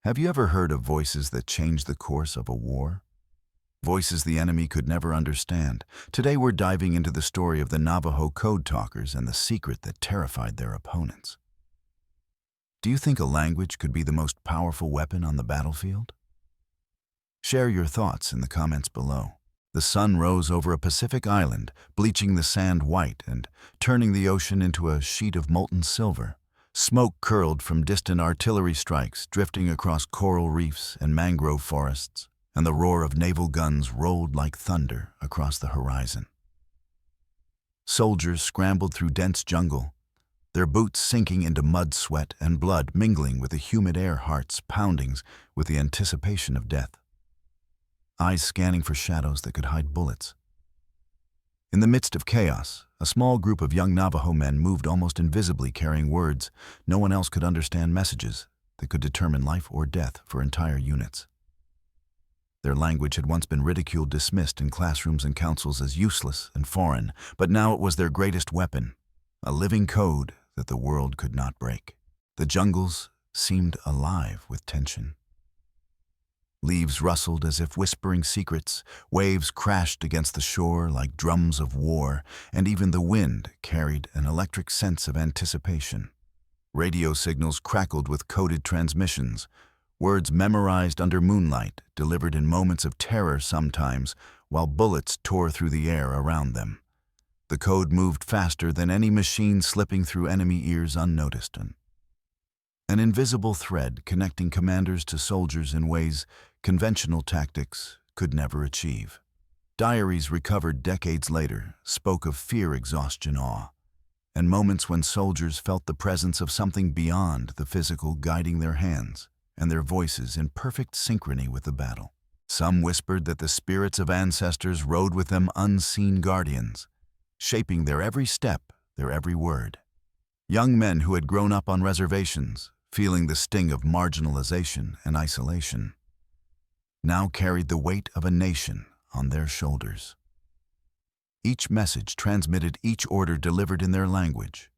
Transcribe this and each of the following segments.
Have you ever heard of voices that changed the course of a war? Voices the enemy could never understand. Today we're diving into the story of the Navajo Code Talkers and the secret that terrified their opponents. Do you think a language could be the most powerful weapon on the battlefield? Share your thoughts in the comments below. The sun rose over a Pacific island, bleaching the sand white and turning the ocean into a sheet of molten silver. Smoke curled from distant artillery strikes, drifting across coral reefs and mangrove forests, and the roar of naval guns rolled like thunder across the horizon. Soldiers scrambled through dense jungle, their boots sinking into mud, sweat, and blood mingling with the humid air, hearts pounding with the anticipation of death. Eyes scanning for shadows that could hide bullets. In the midst of chaos, a small group of young Navajo men moved almost invisibly, carrying words no one else could understand, messages that could determine life or death for entire units. Their language had once been ridiculed, dismissed in classrooms and councils as useless and foreign, but now it was their greatest weapon, a living code that the world could not break. The jungles seemed alive with tension. Leaves rustled as if whispering secrets, waves crashed against the shore like drums of war, and even the wind carried an electric sense of anticipation. Radio signals crackled with coded transmissions, words memorized under moonlight, delivered in moments of terror sometimes, while bullets tore through the air around them. The code moved faster than any machine, slipping through enemy ears unnoticed. An invisible thread connecting commanders to soldiers in ways conventional tactics could never achieve. Diaries recovered decades later spoke of fear, exhaustion, awe, and moments when soldiers felt the presence of something beyond the physical guiding their hands and their voices in perfect synchrony with the battle. Some whispered that the spirits of ancestors rode with them, unseen guardians, shaping their every step, their every word. Young men who had grown up on reservations, feeling the sting of marginalization and isolation, now carried the weight of a nation on their shoulders. Each message transmitted, each order delivered in their language,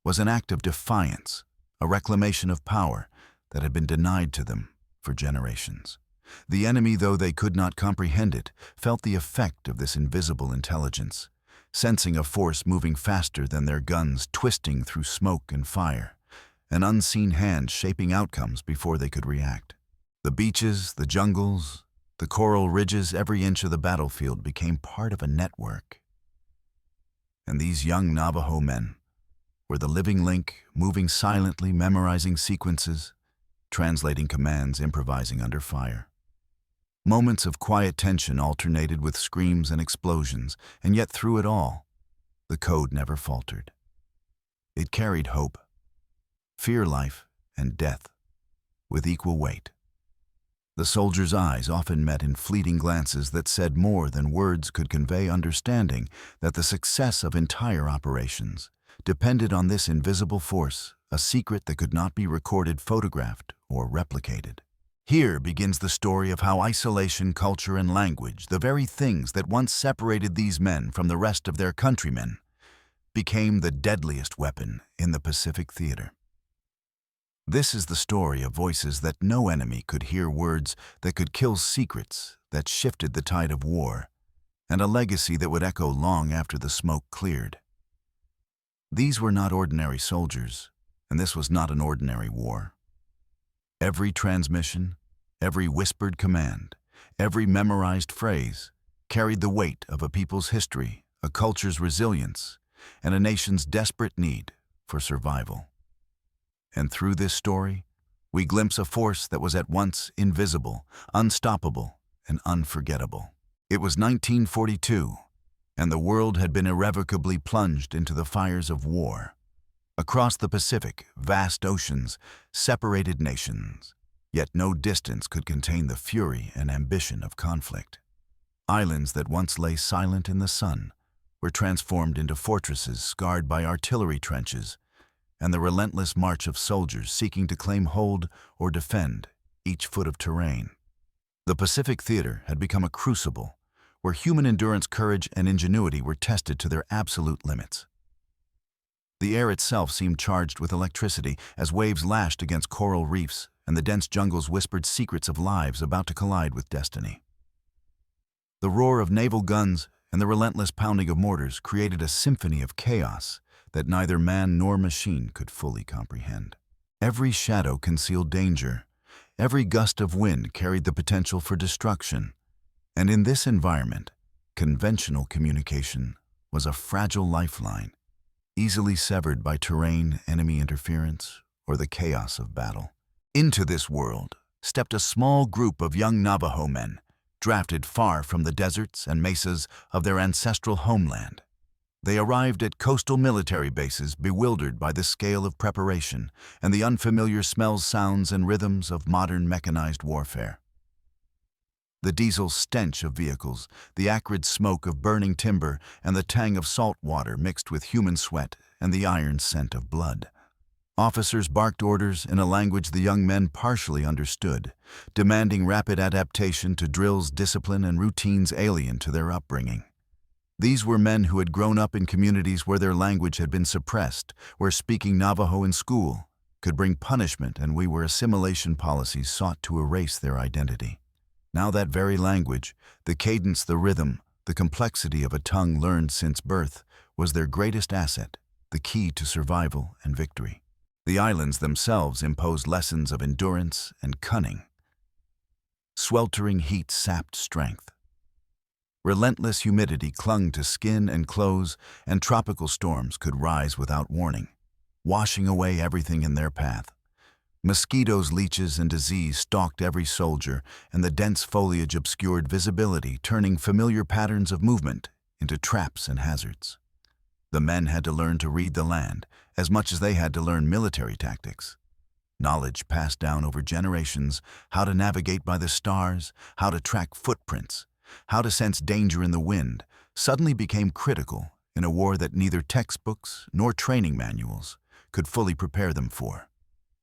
was an act of defiance, a reclamation of power that had been denied to them for generations. The enemy, though they could not comprehend it, felt the effect of this invisible intelligence, sensing a force moving faster than their guns, twisting through smoke and fire, an unseen hand shaping outcomes before they could react. The beaches, the jungles, the coral ridges, every inch of the battlefield became part of a network. And these young Navajo men were the living link, moving silently, memorizing sequences, translating commands, improvising under fire. Moments of quiet tension alternated with screams and explosions, and yet through it all, the code never faltered. It carried hope, fear, life, and death with equal weight. The soldiers' eyes often met in fleeting glances that said more than words could convey, understanding that the success of entire operations depended on this invisible force, a secret that could not be recorded, photographed, or replicated. Here begins the story of how isolation, culture, and language, the very things that once separated these men from the rest of their countrymen, became the deadliest weapon in the Pacific theater. This is the story of voices that no enemy could hear, words that could kill, secrets that shifted the tide of war, and a legacy that would echo long after the smoke cleared. These were not ordinary soldiers, and this was not an ordinary war. Every transmission, every whispered command, every memorized phrase carried the weight of a people's history, a culture's resilience, and a nation's desperate need for survival. And through this story, we glimpse a force that was at once invisible, unstoppable, and unforgettable. It was 1942, and the world had been irrevocably plunged into the fires of war. Across the Pacific, vast oceans separated nations, yet no distance could contain the fury and ambition of conflict. Islands that once lay silent in the sun were transformed into fortresses scarred by artillery trenches and the relentless march of soldiers seeking to claim, hold, or defend each foot of terrain. The Pacific theater had become a crucible where human endurance, courage, and ingenuity were tested to their absolute limits. The air itself seemed charged with electricity as waves lashed against coral reefs, and the dense jungles whispered secrets of lives about to collide with destiny. The roar of naval guns and the relentless pounding of mortars created a symphony of chaos that neither man nor machine could fully comprehend. Every shadow concealed danger. Every gust of wind carried the potential for destruction. And in this environment, conventional communication was a fragile lifeline, easily severed by terrain, enemy interference, or the chaos of battle. Into this world stepped a small group of young Navajo men, drafted far from the deserts and mesas of their ancestral homeland. They arrived at coastal military bases bewildered by the scale of preparation and the unfamiliar smells, sounds, and rhythms of modern mechanized warfare. The diesel stench of vehicles, the acrid smoke of burning timber, and the tang of salt water mixed with human sweat and the iron scent of blood. Officers barked orders in a language the young men partially understood, demanding rapid adaptation to drills, discipline, and routines alien to their upbringing. These were men who had grown up in communities where their language had been suppressed, where speaking Navajo in school could bring punishment, and where assimilation policies sought to erase their identity. Now that very language, the cadence, the rhythm, the complexity of a tongue learned since birth, was their greatest asset, the key to survival and victory. The islands themselves imposed lessons of endurance and cunning. Sweltering heat sapped strength. Relentless humidity clung to skin and clothes, and tropical storms could rise without warning, washing away everything in their path. Mosquitoes, leeches, and disease stalked every soldier, and the dense foliage obscured visibility, turning familiar patterns of movement into traps and hazards. The men had to learn to read the land, as much as they had to learn military tactics. Knowledge passed down over generations, how to navigate by the stars, how to track footprints, how to sense danger in the wind, suddenly became critical in a war that neither textbooks nor training manuals could fully prepare them for.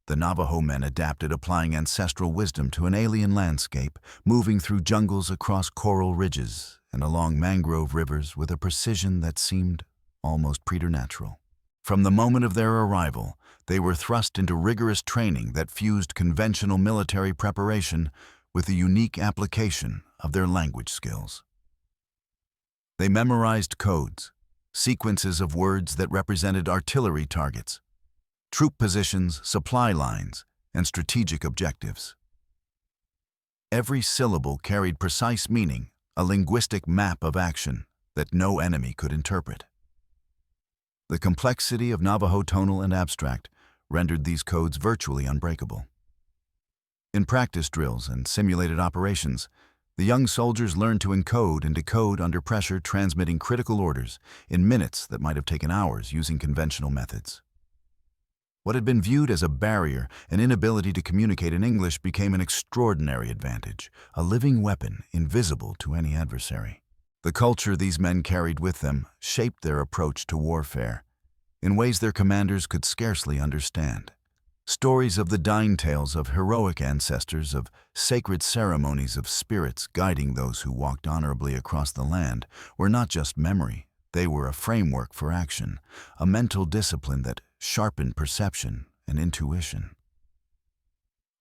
The Navajo men adapted, applying ancestral wisdom to an alien landscape, moving through jungles, across coral ridges, and along mangrove rivers with a precision that seemed almost preternatural. From the moment of their arrival, they were thrust into rigorous training that fused conventional military preparation with the unique application of their language skills. They memorized codes, sequences of words that represented artillery targets, troop positions, supply lines, and strategic objectives. Every syllable carried precise meaning, a linguistic map of action that no enemy could interpret. The complexity of Navajo tonal and abstract rendered these codes virtually unbreakable. In practice drills and simulated operations, the young soldiers learned to encode and decode under pressure, transmitting critical orders in minutes that might have taken hours using conventional methods. What had been viewed as a barrier, an inability to communicate in English, became an extraordinary advantage, a living weapon invisible to any adversary. The culture these men carried with them shaped their approach to warfare in ways their commanders could scarcely understand. Stories of the dying tales of heroic ancestors, of sacred ceremonies of spirits guiding those who walked honorably across the land, were not just memory. They were a framework for action, a mental discipline that sharpened perception and intuition.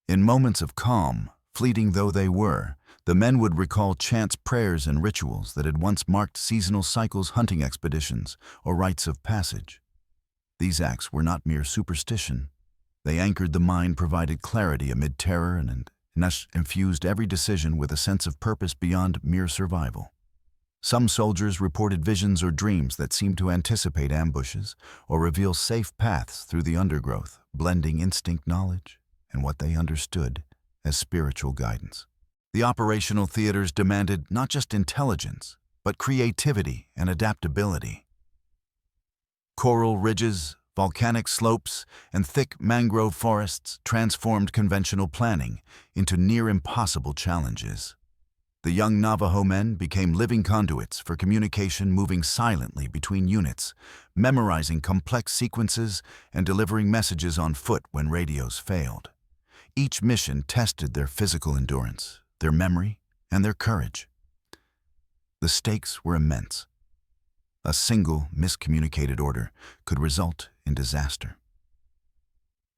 In moments of calm, fleeting though they were, the men would recall chants, prayers, and rituals that had once marked seasonal cycles, hunting expeditions, or rites of passage. These acts were not mere superstition. They anchored the mind, provided clarity amid terror, and infused every decision with a sense of purpose beyond mere survival. Some soldiers reported visions or dreams that seemed to anticipate ambushes or reveal safe paths through the undergrowth, blending instinct knowledge and what they understood as spiritual guidance. The operational theaters demanded not just intelligence, but creativity and adaptability. Coral ridges, volcanic slopes, and thick mangrove forests transformed conventional planning into near-impossible challenges. The young Navajo men became living conduits for communication, moving silently between units, memorizing complex sequences and delivering messages on foot when radios failed. Each mission tested their physical endurance, their memory, and their courage. The stakes were immense. A single miscommunicated order could result in disaster.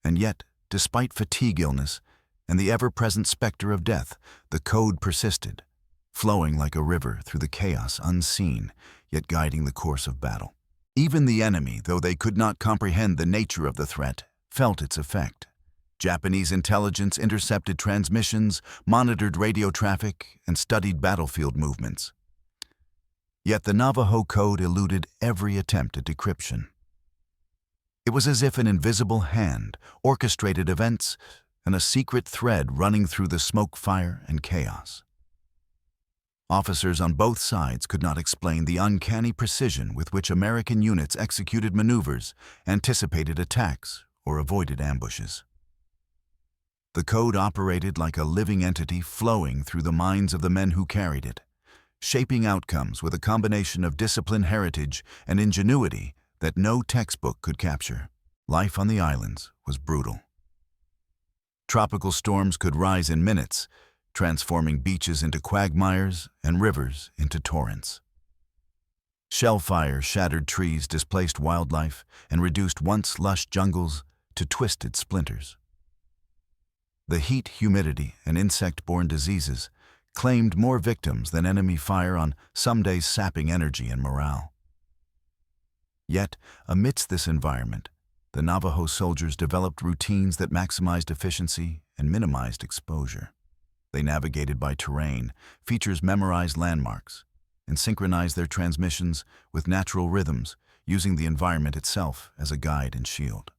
And yet, despite fatigue, illness, and the ever-present specter of death, the code persisted, flowing like a river through the chaos unseen, yet guiding the course of battle. Even the enemy, though they could not comprehend the nature of the threat, felt its effect. Japanese intelligence intercepted transmissions, monitored radio traffic, and studied battlefield movements. Yet the Navajo Code eluded every attempt at decryption. It was as if an invisible hand orchestrated events and a secret thread running through the smoke, fire, and chaos. Officers on both sides could not explain the uncanny precision with which American units executed maneuvers, anticipated attacks, or avoided ambushes. The code operated like a living entity flowing through the minds of the men who carried it, shaping outcomes with a combination of discipline, heritage, and ingenuity that no textbook could capture. Life on the islands was brutal. Tropical storms could rise in minutes, transforming beaches into quagmires and rivers into torrents. Shellfire shattered trees, displaced wildlife, and reduced once lush jungles to twisted splinters. The heat, humidity, and insect-borne diseases claimed more victims than enemy fire on some days, sapping energy and morale. Yet, amidst this environment, the Navajo soldiers developed routines that maximized efficiency and minimized exposure. They navigated by terrain, features memorized landmarks, and synchronized their transmissions with natural rhythms, using the environment itself as a guide and shield.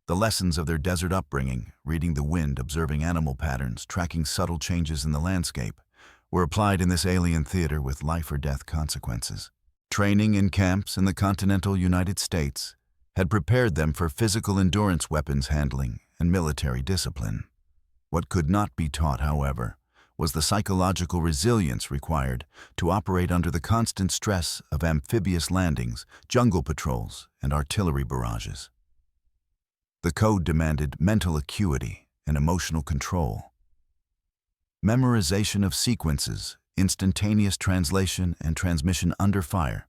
The lessons of their desert upbringing, reading the wind, observing animal patterns, tracking subtle changes in the landscape, were applied in this alien theater with life-or-death consequences. Training in camps in the continental United States had prepared them for physical endurance, weapons handling, and military discipline. What could not be taught, however, was the psychological resilience required to operate under the constant stress of amphibious landings, jungle patrols, and artillery barrages. The code demanded mental acuity and emotional control. Memorization of sequences, instantaneous translation, and transmission under fire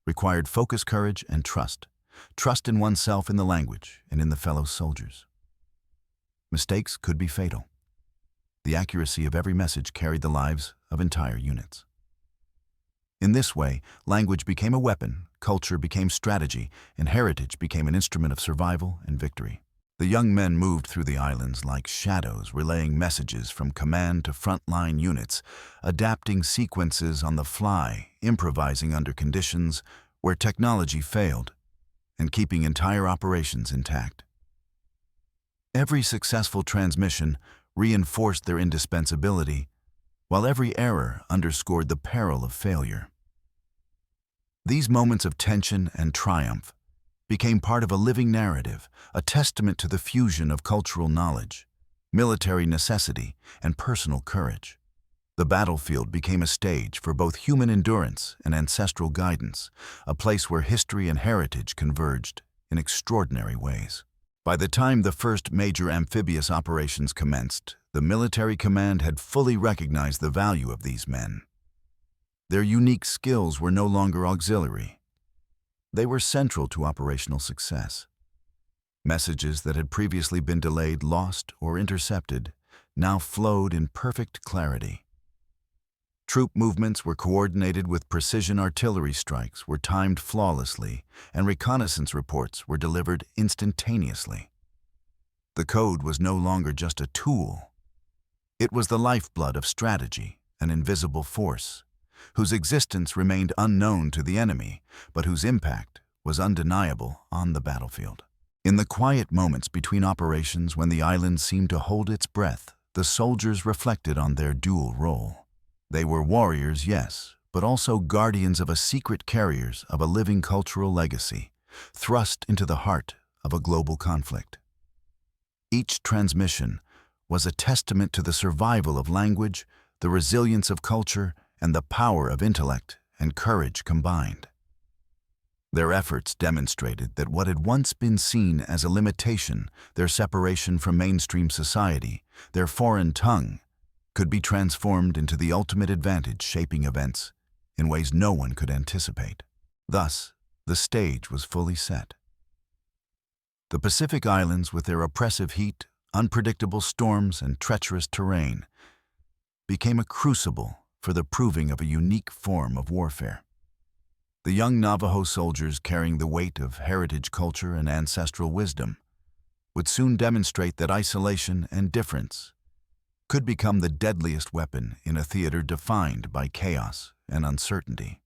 required focus, courage, and trust in oneself, in the language, and in the fellow soldiers. Mistakes could be fatal. The accuracy of every message carried the lives of entire units. In this way, language became a weapon, culture became strategy, and heritage became an instrument of survival and victory. The young men moved through the islands like shadows, relaying messages from command to frontline units, adapting sequences on the fly, improvising under conditions where technology failed, and keeping entire operations intact. Every successful transmission reinforced their indispensability, while every error underscored the peril of failure. These moments of tension and triumph became part of a living narrative, a testament to the fusion of cultural knowledge, military necessity, and personal courage. The battlefield became a stage for both human endurance and ancestral guidance, a place where history and heritage converged in extraordinary ways. By the time the first major amphibious operations commenced, the military command had fully recognized the value of these men. Their unique skills were no longer auxiliary. They were central to operational success. Messages that had previously been delayed, lost, or intercepted now flowed in perfect clarity. Troop movements were coordinated with precision, artillery strikes were timed flawlessly, and reconnaissance reports were delivered instantaneously. The code was no longer just a tool. It was the lifeblood of strategy, an invisible force, whose existence remained unknown to the enemy, but whose impact was undeniable on the battlefield. In the quiet moments between operations, when the island seemed to hold its breath, the soldiers reflected on their dual role. They were warriors, yes, but also guardians of a secret, carriers of a living cultural legacy, thrust into the heart of a global conflict. Each transmission was a testament to the survival of language, the resilience of culture, and the power of intellect and courage combined. Their efforts demonstrated that what had once been seen as a limitation, their separation from mainstream society, their foreign tongue, could be transformed into the ultimate advantage, shaping events in ways no one could anticipate. Thus, the stage was fully set. The Pacific Islands, with their oppressive heat, unpredictable storms, and treacherous terrain became a crucible for the proving of a unique form of warfare. The young Navajo soldiers, carrying the weight of heritage, culture, and ancestral wisdom, would soon demonstrate that isolation and difference could become the deadliest weapon in a theater defined by chaos and uncertainty.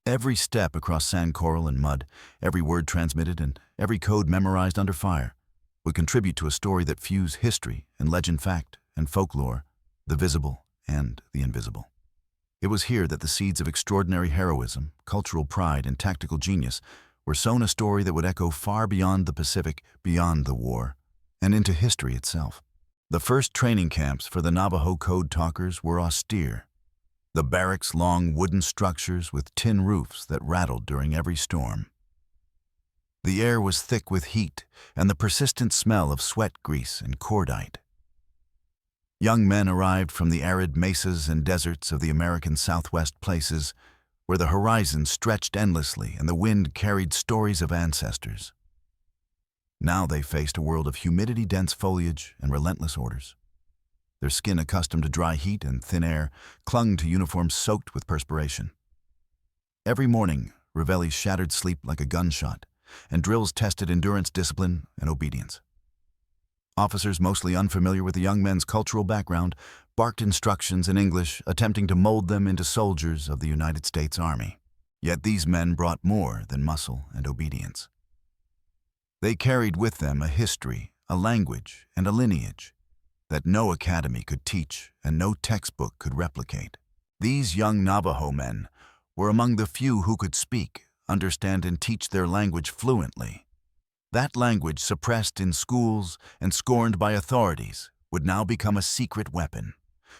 Every step across sand, coral, and mud, every word transmitted, and every code memorized under fire would contribute to a story that fused history and legend, fact and folklore, the visible and the invisible. It was here that the seeds of extraordinary heroism, cultural pride, and tactical genius were sown, a story that would echo far beyond the Pacific, beyond the war, and into history itself. The first training camps for the Navajo Code Talkers were austere. The barracks, long wooden structures with tin roofs that rattled during every storm. The air was thick with heat and the persistent smell of sweat, grease, and cordite. Young men arrived from the arid mesas and deserts of the American Southwest, places where the horizon stretched endlessly and the wind carried stories of ancestors. Now they faced a world of humidity, dense foliage, and relentless orders. Their skin, accustomed to dry heat and thin air, clung to uniforms soaked with perspiration. Every morning, reveilles shattered sleep like a gunshot, and drills tested endurance, discipline, and obedience. Officers, mostly unfamiliar with the young men's cultural background, barked instructions in English, attempting to mold them into soldiers of the United States Army. Yet these men brought more than muscle and obedience. They carried with them a history, a language, and a lineage that no academy could teach and no textbook could replicate. These young Navajo men were among the few who could speak, understand, and teach their language fluently. That language, suppressed in schools and scorned by authorities, would now become a secret weapon.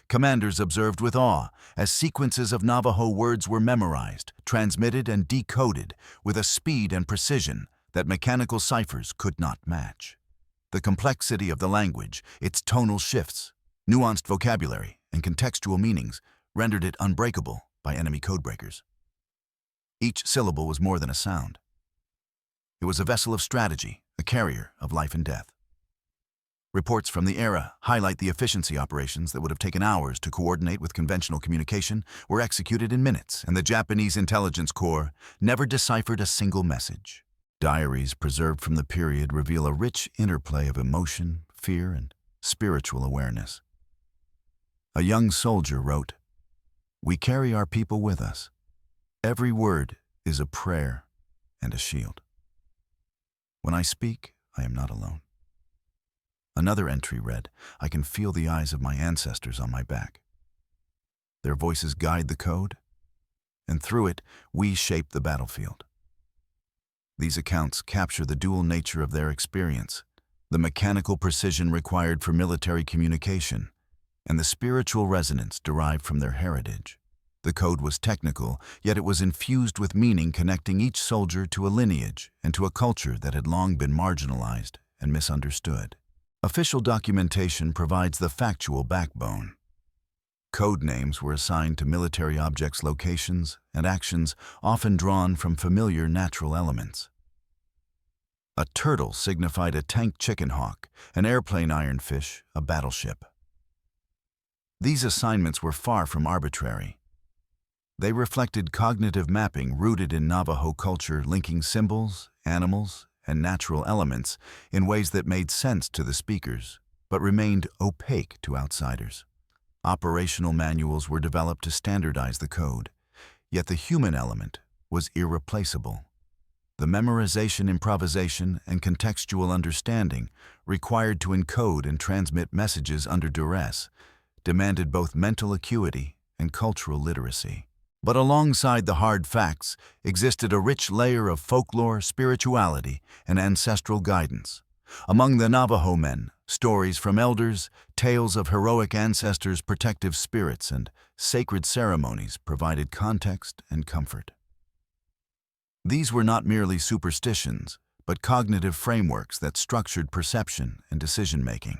Commanders observed with awe as sequences of Navajo words were memorized, transmitted, and decoded with a speed and precision that mechanical ciphers could not match. The complexity of the language, its tonal shifts, nuanced vocabulary, and contextual meanings rendered it unbreakable by enemy codebreakers. Each syllable was more than a sound. It was a vessel of strategy, a carrier of life and death. Reports from the era highlight the efficiency. Operations that would have taken hours to coordinate with conventional communication were executed in minutes, and the Japanese intelligence corps never deciphered a single message. Diaries preserved from the period reveal a rich interplay of emotion, fear, and spiritual awareness. A young soldier wrote, "We carry our people with us. Every word is a prayer and a shield. When I speak, I am not alone." Another entry read, "I can feel the eyes of my ancestors on my back. Their voices guide the code, and through it, we shape the battlefield." These accounts capture the dual nature of their experience, the mechanical precision required for military communication, and the spiritual resonance derived from their heritage. The code was technical, yet it was infused with meaning, connecting each soldier to a lineage and to a culture that had long been marginalized and misunderstood. Official documentation provides the factual backbone. Code names were assigned to military objects, locations, and actions often drawn from familiar natural elements. A turtle signified a tank chicken hawk, an airplane ironfish, a battleship. These assignments were far from arbitrary. They reflected cognitive mapping rooted in Navajo culture, linking symbols, animals, and natural elements in ways that made sense to the speakers, but remained opaque to outsiders. Operational manuals were developed to standardize the code, yet the human element was irreplaceable. The memorization, improvisation, and contextual understanding required to encode and transmit messages under duress demanded both mental acuity and cultural literacy. But alongside the hard facts existed a rich layer of folklore, spirituality, and ancestral guidance. Among the Navajo men, stories from elders, tales of heroic ancestors, protective spirits, and sacred ceremonies provided context and comfort. These were not merely superstitions, but cognitive frameworks that structured perception and decision-making.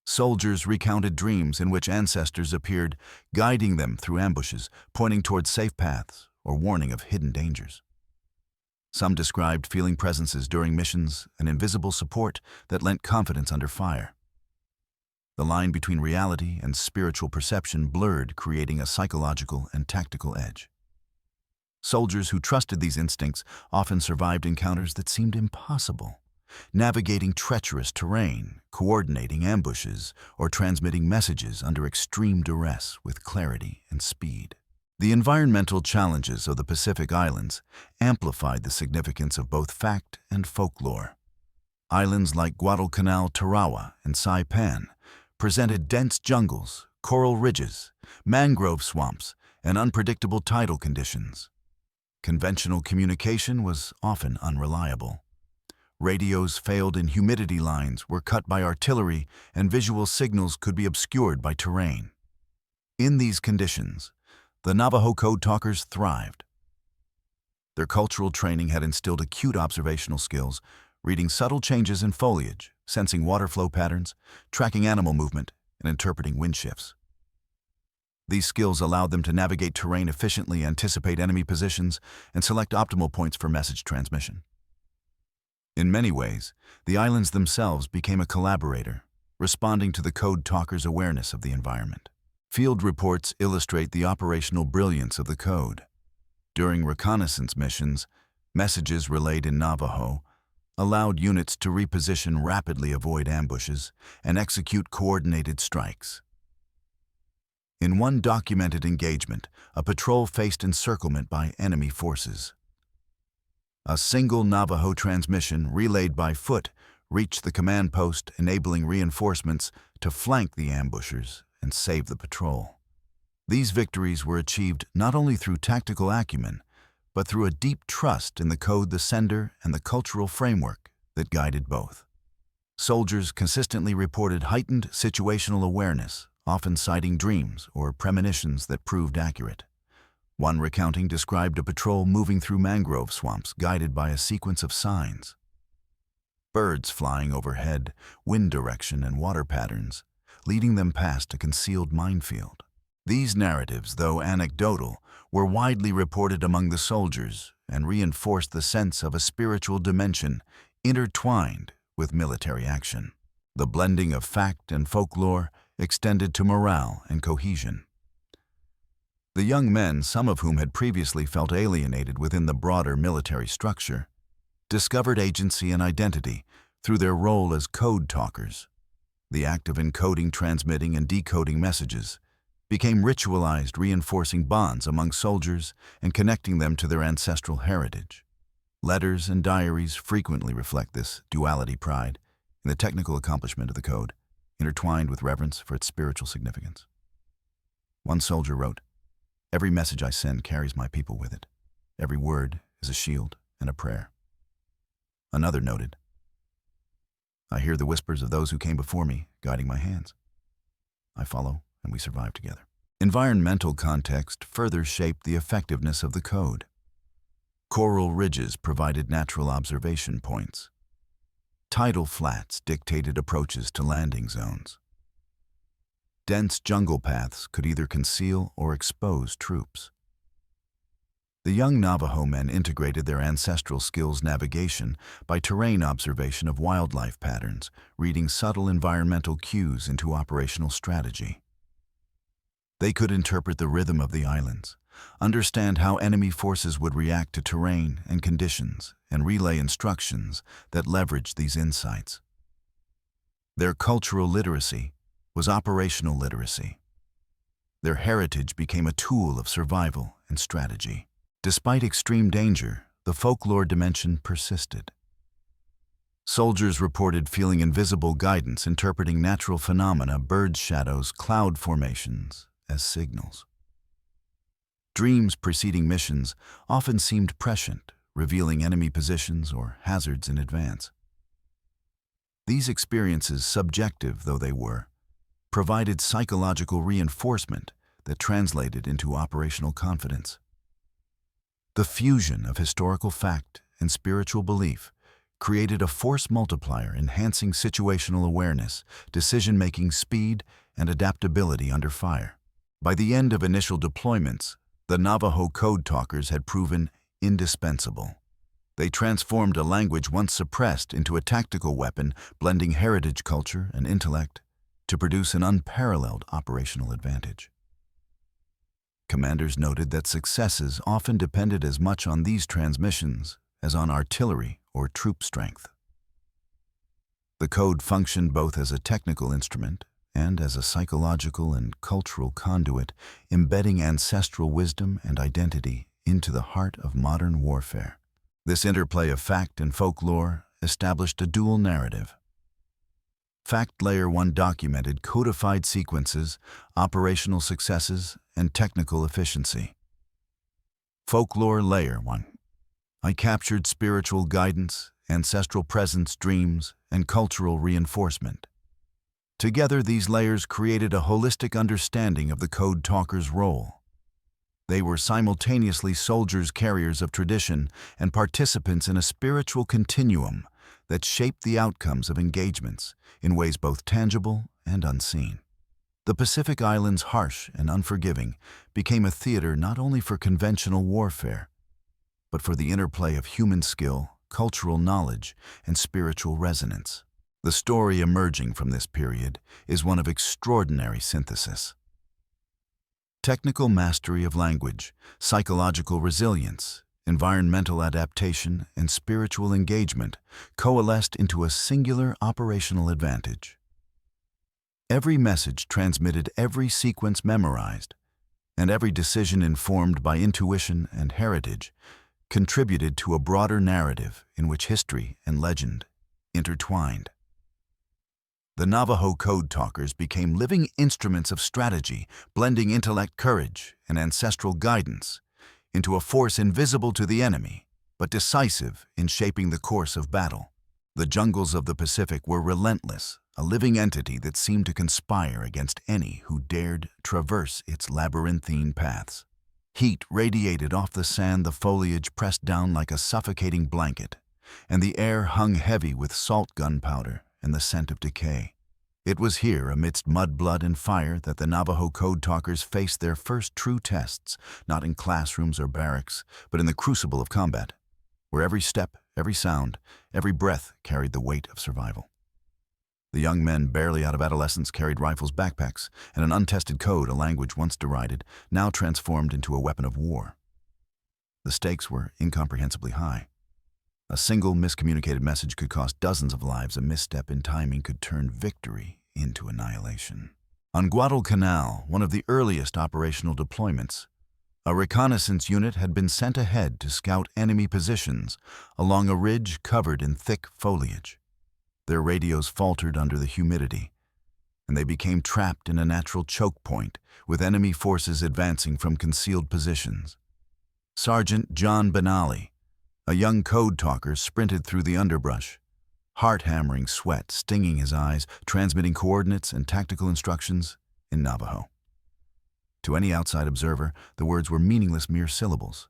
Soldiers recounted dreams in which ancestors appeared, guiding them through ambushes, pointing towards safe paths, or warning of hidden dangers. Some described feeling presences during missions, an invisible support that lent confidence under fire. The line between reality and spiritual perception blurred, creating a psychological and tactical edge. Soldiers who trusted these instincts often survived encounters that seemed impossible, navigating treacherous terrain, coordinating ambushes, or transmitting messages under extreme duress with clarity and speed. The environmental challenges of the Pacific Islands amplified the significance of both fact and folklore. Islands like Guadalcanal, Tarawa, and Saipan presented dense jungles, coral ridges, mangrove swamps, and unpredictable tidal conditions. Conventional communication was often unreliable. Radios failed and humidity lines were cut by artillery, and visual signals could be obscured by terrain. In these conditions, the Navajo Code Talkers thrived. Their cultural training had instilled acute observational skills, reading subtle changes in foliage, sensing water flow patterns, tracking animal movement, and interpreting wind shifts. These skills allowed them to navigate terrain efficiently, anticipate enemy positions, and select optimal points for message transmission. In many ways, the islands themselves became a collaborator, responding to the Code Talkers' awareness of the environment. Field reports illustrate the operational brilliance of the Code. During reconnaissance missions, messages relayed in Navajo allowed units to reposition, rapidly avoid ambushes, and execute coordinated strikes. In one documented engagement, a patrol faced encirclement by enemy forces. A single Navajo transmission relayed by foot reached the command post, enabling reinforcements to flank the ambushers and save the patrol. These victories were achieved not only through tactical acumen, but through a deep trust in the code, the sender, and the cultural framework that guided both. Soldiers consistently reported heightened situational awareness, often citing dreams or premonitions that proved accurate. One recounting described a patrol moving through mangrove swamps guided by a sequence of signs. Birds flying overhead, wind direction, and water patterns, leading them past a concealed minefield. These narratives, though anecdotal, were widely reported among the soldiers and reinforced the sense of a spiritual dimension intertwined with military action. The blending of fact and folklore extended to morale and cohesion. The young men, some of whom had previously felt alienated within the broader military structure, discovered agency and identity through their role as code talkers. The act of encoding, transmitting, and decoding messages became ritualized, reinforcing bonds among soldiers and connecting them to their ancestral heritage. Letters and diaries frequently reflect this duality, pride in the technical accomplishment of the code, intertwined with reverence for its spiritual significance. One soldier wrote, "Every message I send carries my people with it. Every word is a shield and a prayer." Another noted, "I hear the whispers of those who came before me, guiding my hands. I follow, and we survive together." Environmental context further shaped the effectiveness of the code. Coral ridges provided natural observation points. Tidal flats dictated approaches to landing zones. Dense jungle paths could either conceal or expose troops. The young Navajo men integrated their ancestral skills navigation by terrain observation of wildlife patterns, reading subtle environmental cues into operational strategy. They could interpret the rhythm of the islands, understand how enemy forces would react to terrain and conditions, and relay instructions that leveraged these insights. Their cultural literacy was operational literacy. Their heritage became a tool of survival and strategy. Despite extreme danger, the folklore dimension persisted. Soldiers reported feeling invisible guidance, interpreting natural phenomena, bird shadows, cloud formations, as signals. Dreams preceding missions often seemed prescient, revealing enemy positions or hazards in advance. These experiences, subjective though they were, provided psychological reinforcement that translated into operational confidence. The fusion of historical fact and spiritual belief created a force multiplier, enhancing situational awareness, decision-making speed, and adaptability under fire. By the end of initial deployments, the Navajo Code Talkers had proven indispensable. They transformed a language once suppressed into a tactical weapon, blending heritage culture and intellect to produce an unparalleled operational advantage. Commanders noted that successes often depended as much on these transmissions as on artillery or troop strength. The code functioned both as a technical instrument and as a psychological and cultural conduit, embedding ancestral wisdom and identity into the heart of modern warfare. This interplay of fact and folklore established a dual narrative. Fact Layer 1 documented codified sequences, operational successes, and technical efficiency. Folklore Layer 1. I captured spiritual guidance, ancestral presence, dreams, and cultural reinforcement. Together, these layers created a holistic understanding of the Code Talkers' role. They were simultaneously soldiers, carriers of tradition, and participants in a spiritual continuum that shaped the outcomes of engagements in ways both tangible and unseen. The Pacific Islands, harsh and unforgiving, became a theater not only for conventional warfare, but for the interplay of human skill, cultural knowledge, and spiritual resonance. The story emerging from this period is one of extraordinary synthesis. Technical mastery of language, psychological resilience, environmental adaptation, and spiritual engagement coalesced into a singular operational advantage. Every message transmitted, every sequence memorized, and every decision informed by intuition and heritage contributed to a broader narrative in which history and legend intertwined. The Navajo Code Talkers became living instruments of strategy, blending intellect, courage, and ancestral guidance into a force invisible to the enemy, but decisive in shaping the course of battle. The jungles of the Pacific were relentless, a living entity that seemed to conspire against any who dared traverse its labyrinthine paths. Heat radiated off the sand, the foliage pressed down like a suffocating blanket, and the air hung heavy with salt gunpowder and the scent of decay. It was here, amidst mud, blood, and fire, that the Navajo Code Talkers faced their first true tests, not in classrooms or barracks, but in the crucible of combat, where every step, every sound, every breath carried the weight of survival. The young men, barely out of adolescence, carried rifles, backpacks, and an untested code, a language once derided, now transformed into a weapon of war. The stakes were incomprehensibly high. A single miscommunicated message could cost dozens of lives. A misstep in timing could turn victory into annihilation. On Guadalcanal, one of the earliest operational deployments, a reconnaissance unit had been sent ahead to scout enemy positions along a ridge covered in thick foliage. Their radios faltered under the humidity, and they became trapped in a natural choke point, with enemy forces advancing from concealed positions. Sergeant John Benally, a young code talker, sprinted through the underbrush, heart-hammering sweat stinging his eyes, transmitting coordinates and tactical instructions in Navajo. To any outside observer, the words were meaningless, mere syllables.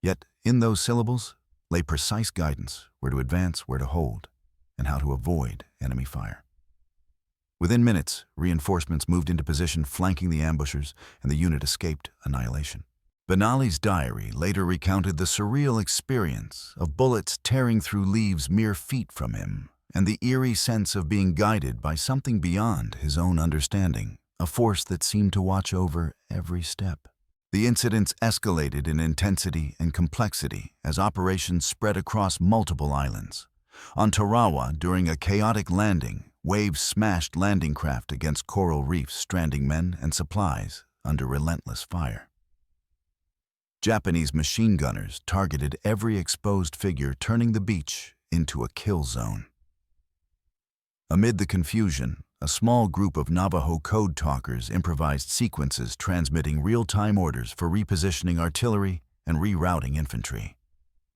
Yet, in those syllables lay precise guidance: where to advance, where to hold, and how to avoid enemy fire. Within minutes, reinforcements moved into position, flanking the ambushers, and the unit escaped annihilation. Benally's diary later recounted the surreal experience of bullets tearing through leaves mere feet from him, and the eerie sense of being guided by something beyond his own understanding, a force that seemed to watch over every step. The incidents escalated in intensity and complexity as operations spread across multiple islands. On Tarawa, during a chaotic landing, waves smashed landing craft against coral reefs, stranding men and supplies under relentless fire. Japanese machine gunners targeted every exposed figure, turning the beach into a kill zone. Amid the confusion, a small group of Navajo Code Talkers improvised sequences transmitting real-time orders for repositioning artillery and rerouting infantry.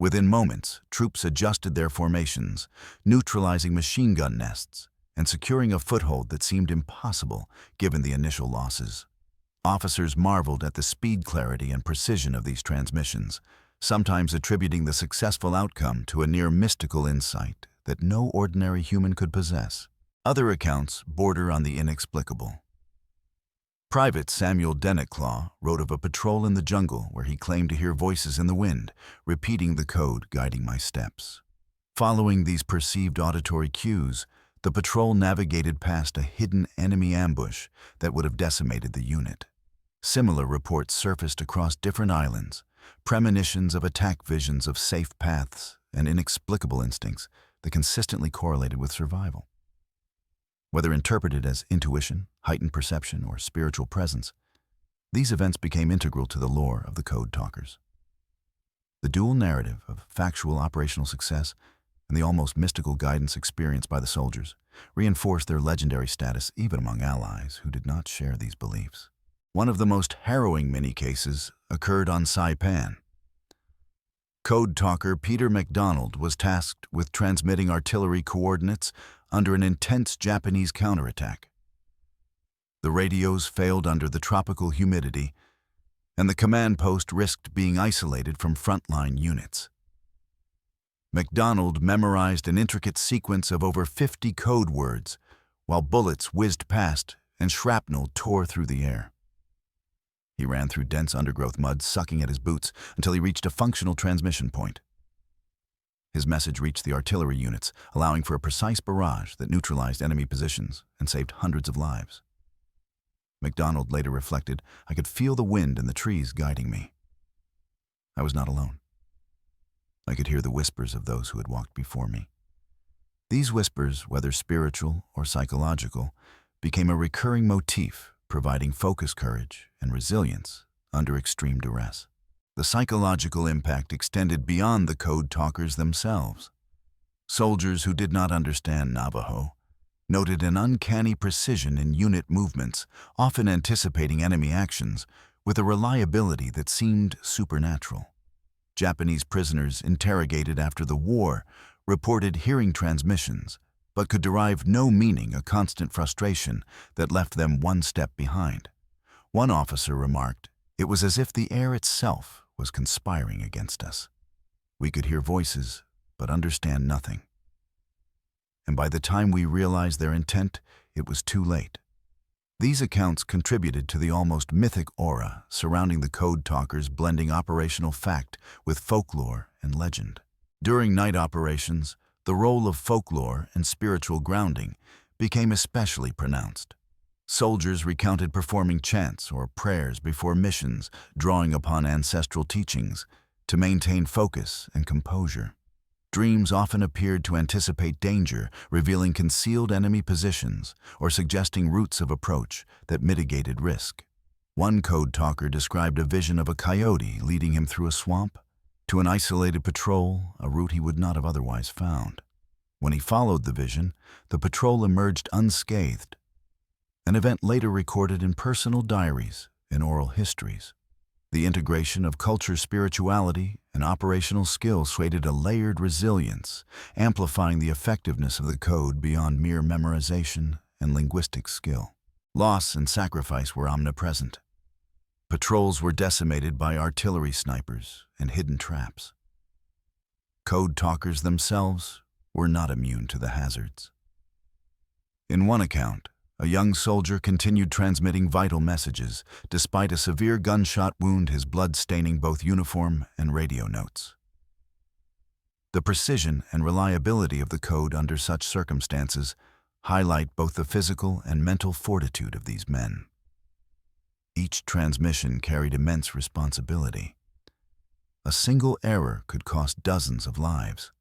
Within moments, troops adjusted their formations, neutralizing machine gun nests and securing a foothold that seemed impossible given the initial losses. Officers marveled at the speed, clarity, and precision of these transmissions, sometimes attributing the successful outcome to a near mystical insight that no ordinary human could possess. Other accounts border on the inexplicable. Private Samuel Dennettclaw wrote of a patrol in the jungle where he claimed to hear voices in the wind, repeating the code guiding my steps. Following these perceived auditory cues, the patrol navigated past a hidden enemy ambush that would have decimated the unit. Similar reports surfaced across different islands, premonitions of attack visions of safe paths and inexplicable instincts that consistently correlated with survival. Whether interpreted as intuition, heightened perception, or spiritual presence, these events became integral to the lore of the Code Talkers. The dual narrative of factual operational success and the almost mystical guidance experienced by the soldiers reinforced their legendary status even among allies who did not share these beliefs. One of the most harrowing many cases occurred on Saipan. Code Talker Peter MacDonald was tasked with transmitting artillery coordinates under an intense Japanese counterattack. The radios failed under the tropical humidity, and the command post risked being isolated from frontline units. MacDonald memorized an intricate sequence of over 50 code words, while bullets whizzed past and shrapnel tore through the air. He ran through dense undergrowth mud, sucking at his boots, until he reached a functional transmission point. His message reached the artillery units, allowing for a precise barrage that neutralized enemy positions and saved hundreds of lives. MacDonald later reflected, "I could feel the wind in the trees guiding me." I was not alone. I could hear the whispers of those who had walked before me. These whispers, whether spiritual or psychological, became a recurring motif, providing focus, courage, and resilience under extreme duress. The psychological impact extended beyond the Code Talkers themselves. Soldiers who did not understand Navajo noted an uncanny precision in unit movements, often anticipating enemy actions, with a reliability that seemed supernatural. Japanese prisoners interrogated after the war reported hearing transmissions, but could derive no meaning, a constant frustration that left them one step behind. One officer remarked, "It was as if the air itself was conspiring against us. We could hear voices, but understand nothing." And by the time we realized their intent, it was too late. These accounts contributed to the almost mythic aura surrounding the Code Talkers, blending operational fact with folklore and legend. During night operations, the role of folklore and spiritual grounding became especially pronounced. Soldiers recounted performing chants or prayers before missions, drawing upon ancestral teachings to maintain focus and composure. Dreams often appeared to anticipate danger, revealing concealed enemy positions or suggesting routes of approach that mitigated risk. One Code Talker described a vision of a coyote leading him through a swamp to an isolated patrol, a route he would not have otherwise found. When he followed the vision, the patrol emerged unscathed, an event later recorded in personal diaries and oral histories. The integration of culture, spirituality, and operational skill created a layered resilience, amplifying the effectiveness of the code beyond mere memorization and linguistic skill. Loss and sacrifice were omnipresent. Patrols were decimated by artillery snipers and hidden traps. Code Talkers themselves were not immune to the hazards. In one account, a young soldier continued transmitting vital messages, despite a severe gunshot wound, his blood staining both uniform and radio notes. The precision and reliability of the code under such circumstances highlight both the physical and mental fortitude of these men. Each transmission carried immense responsibility. A single error could cost dozens of lives.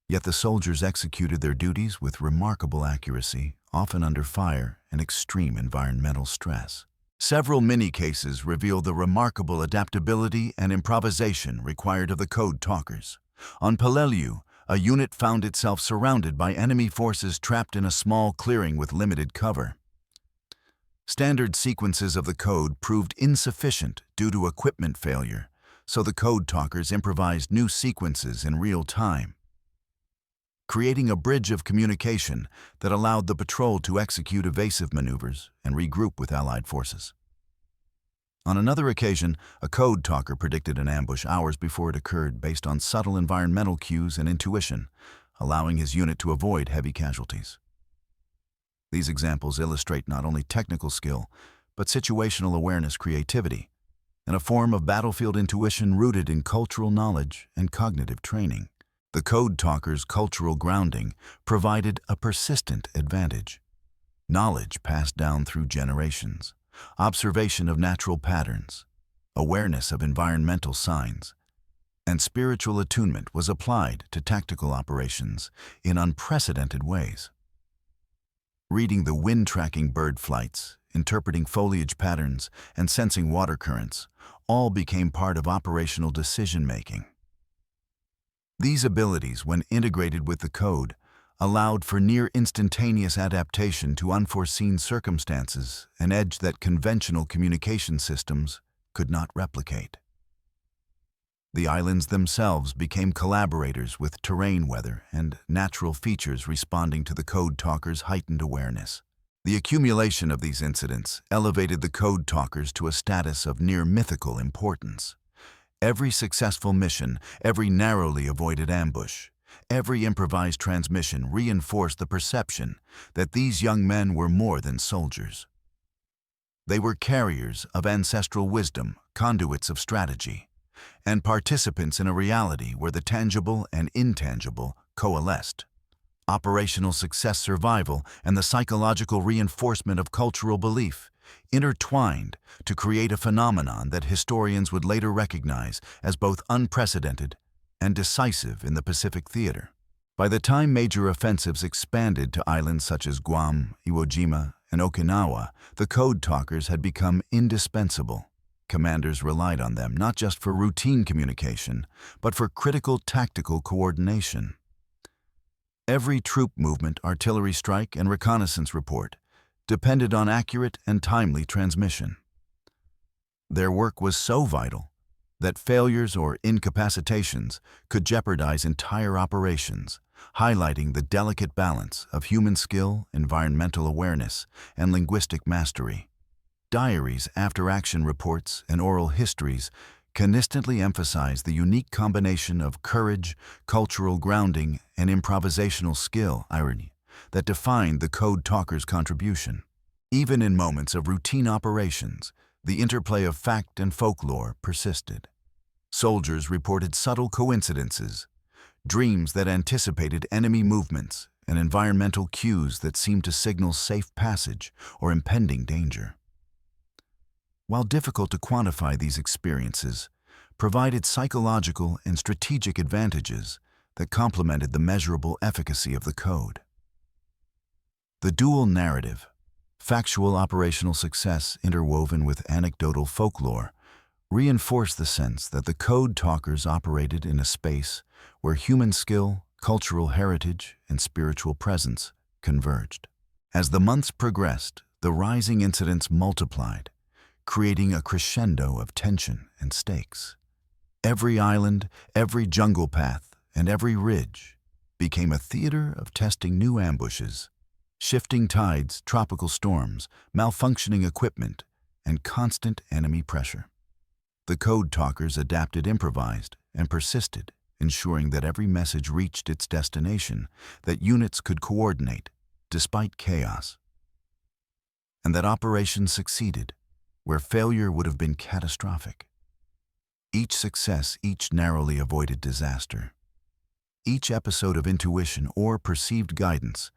Yet the soldiers executed their duties with remarkable accuracy, often under fire and extreme environmental stress. Several mini-cases reveal the remarkable adaptability and improvisation required of the Code Talkers. On Peleliu, a unit found itself surrounded by enemy forces trapped in a small clearing with limited cover. Standard sequences of the code proved insufficient due to equipment failure, so the Code Talkers improvised new sequences in real time, creating a bridge of communication that allowed the patrol to execute evasive maneuvers and regroup with Allied forces. On another occasion, a Code Talker predicted an ambush hours before it occurred based on subtle environmental cues and intuition, allowing his unit to avoid heavy casualties. These examples illustrate not only technical skill, but situational awareness creativity, and a form of battlefield intuition rooted in cultural knowledge and cognitive training. The Code Talkers' cultural grounding provided a persistent advantage. Knowledge passed down through generations, observation of natural patterns, awareness of environmental signs, and spiritual attunement was applied to tactical operations in unprecedented ways. Reading the wind-tracking bird flights, interpreting foliage patterns, and sensing water currents all became part of operational decision-making. These abilities, when integrated with the code, allowed for near-instantaneous adaptation to unforeseen circumstances, an edge that conventional communication systems could not replicate. The islands themselves became collaborators with terrain weather and natural features responding to the Code Talkers' heightened awareness. The accumulation of these incidents elevated the Code Talkers to a status of near-mythical importance. Every successful mission, every narrowly avoided ambush, every improvised transmission reinforced the perception that these young men were more than soldiers. They were carriers of ancestral wisdom, conduits of strategy, and participants in a reality where the tangible and intangible coalesced. Operational success, survival, and the psychological reinforcement of cultural belief intertwined to create a phenomenon that historians would later recognize as both unprecedented and decisive in the Pacific theater. By the time major offensives expanded to islands such as Guam, Iwo Jima, and Okinawa, the Code Talkers had become indispensable. Commanders relied on them not just for routine communication, but for critical tactical coordination. Every troop movement, artillery strike, and reconnaissance report depended on accurate and timely transmission. Their work was so vital that failures or incapacitations could jeopardize entire operations, highlighting the delicate balance of human skill, environmental awareness, and linguistic mastery. Diaries, after-action reports, and oral histories consistently emphasize the unique combination of courage, cultural grounding, and improvisational skill, irony, that defined the Code Talkers' contribution. Even in moments of routine operations, the interplay of fact and folklore persisted. Soldiers reported subtle coincidences, dreams that anticipated enemy movements, and environmental cues that seemed to signal safe passage or impending danger. While difficult to quantify, these experiences provided psychological and strategic advantages that complemented the measurable efficacy of the code. The dual narrative, factual operational success interwoven with anecdotal folklore, reinforced the sense that the Code Talkers operated in a space where human skill, cultural heritage, and spiritual presence converged. As the months progressed, the rising incidents multiplied, creating a crescendo of tension and stakes. Every island, every jungle path, and every ridge became a theater of testing new ambushes, shifting tides, tropical storms, malfunctioning equipment, and constant enemy pressure. The Code Talkers adapted, improvised, and persisted, ensuring that every message reached its destination, that units could coordinate despite chaos, and that operations succeeded where failure would have been catastrophic. Each success, each narrowly avoided disaster, each episode of intuition or perceived guidance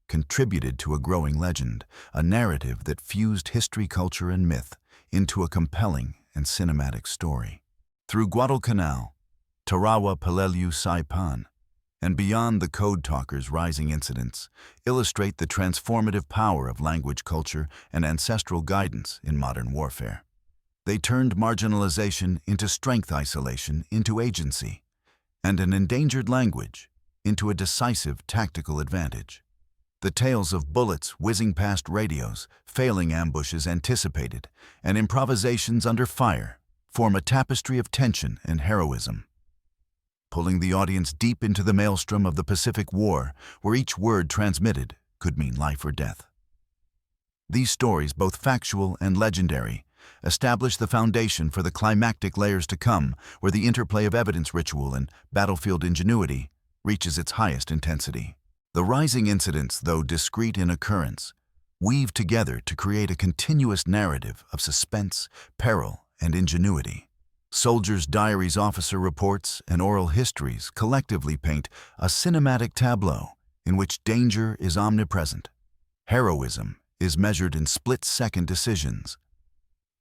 contributed to a growing legend, a narrative that fused history, culture, and myth into a compelling and cinematic story. Through Guadalcanal, Tarawa, Peleliu, Saipan, and beyond, the Code Talkers' rising incidents illustrate the transformative power of language, culture, and ancestral guidance in modern warfare. They turned marginalization into strength, isolation into agency, and an endangered language into a decisive tactical advantage. The tales of bullets whizzing past radios, failing ambushes anticipated, and improvisations under fire form a tapestry of tension and heroism, pulling the audience deep into the maelstrom of the Pacific War, where each word transmitted could mean life or death. These stories, both factual and legendary, establish the foundation for the climactic layers to come, where the interplay of evidence, ritual, and battlefield ingenuity reaches its highest intensity. The rising incidents, though discrete in occurrence, weave together to create a continuous narrative of suspense, peril, and ingenuity. Soldiers' diaries, officer reports, and oral histories collectively paint a cinematic tableau in which danger is omnipresent, heroism is measured in split-second decisions,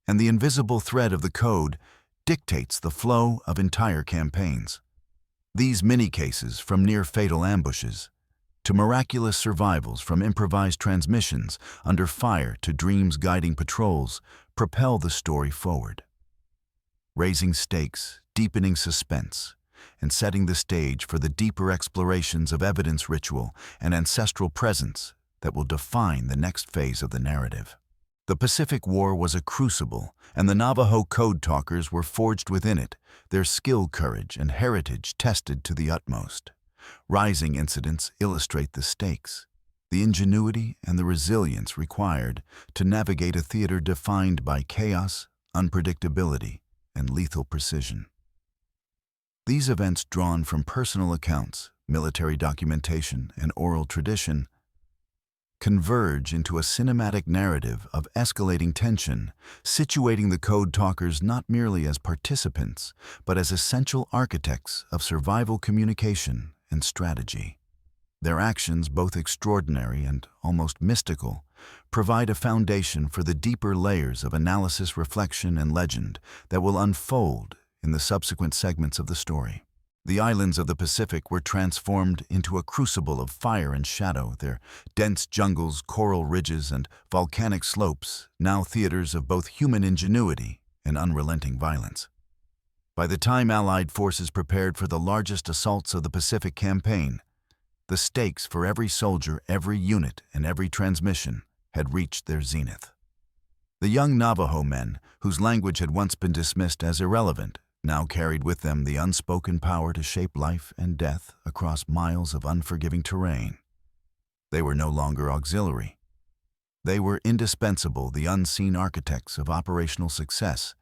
and the invisible thread of the code dictates the flow of entire campaigns. These mini-cases, from near-fatal ambushes to miraculous survivals, from improvised transmissions under fire to dreams guiding patrols, propel the story forward, raising stakes, deepening suspense, and setting the stage for the deeper explorations of evidence, ritual, and ancestral presence that will define the next phase of the narrative. The Pacific War was a crucible, and the Navajo Code Talkers were forged within it, their skill, courage, and heritage tested to the utmost. Rising incidents illustrate the stakes, the ingenuity, and the resilience required to navigate a theater defined by chaos, unpredictability, and lethal precision. These events, drawn from personal accounts, military documentation, and oral tradition, converge into a cinematic narrative of escalating tension, situating the Code Talkers not merely as participants, but as essential architects of survival, communication, and strategy. Their actions, both extraordinary and almost mystical, provide a foundation for the deeper layers of analysis, reflection, and legend that will unfold in the subsequent segments of the story. The islands of the Pacific were transformed into a crucible of fire and shadow, their dense jungles, coral ridges, and volcanic slopes now theaters of both human ingenuity and unrelenting violence. By the time Allied forces prepared for the largest assaults of the Pacific campaign, the stakes for every soldier, every unit, and every transmission had reached their zenith. The young Navajo men, whose language had once been dismissed as irrelevant, now carried with them the unspoken power to shape life and death across miles of unforgiving terrain. They were no longer auxiliary. They were indispensable, the unseen architects of operational success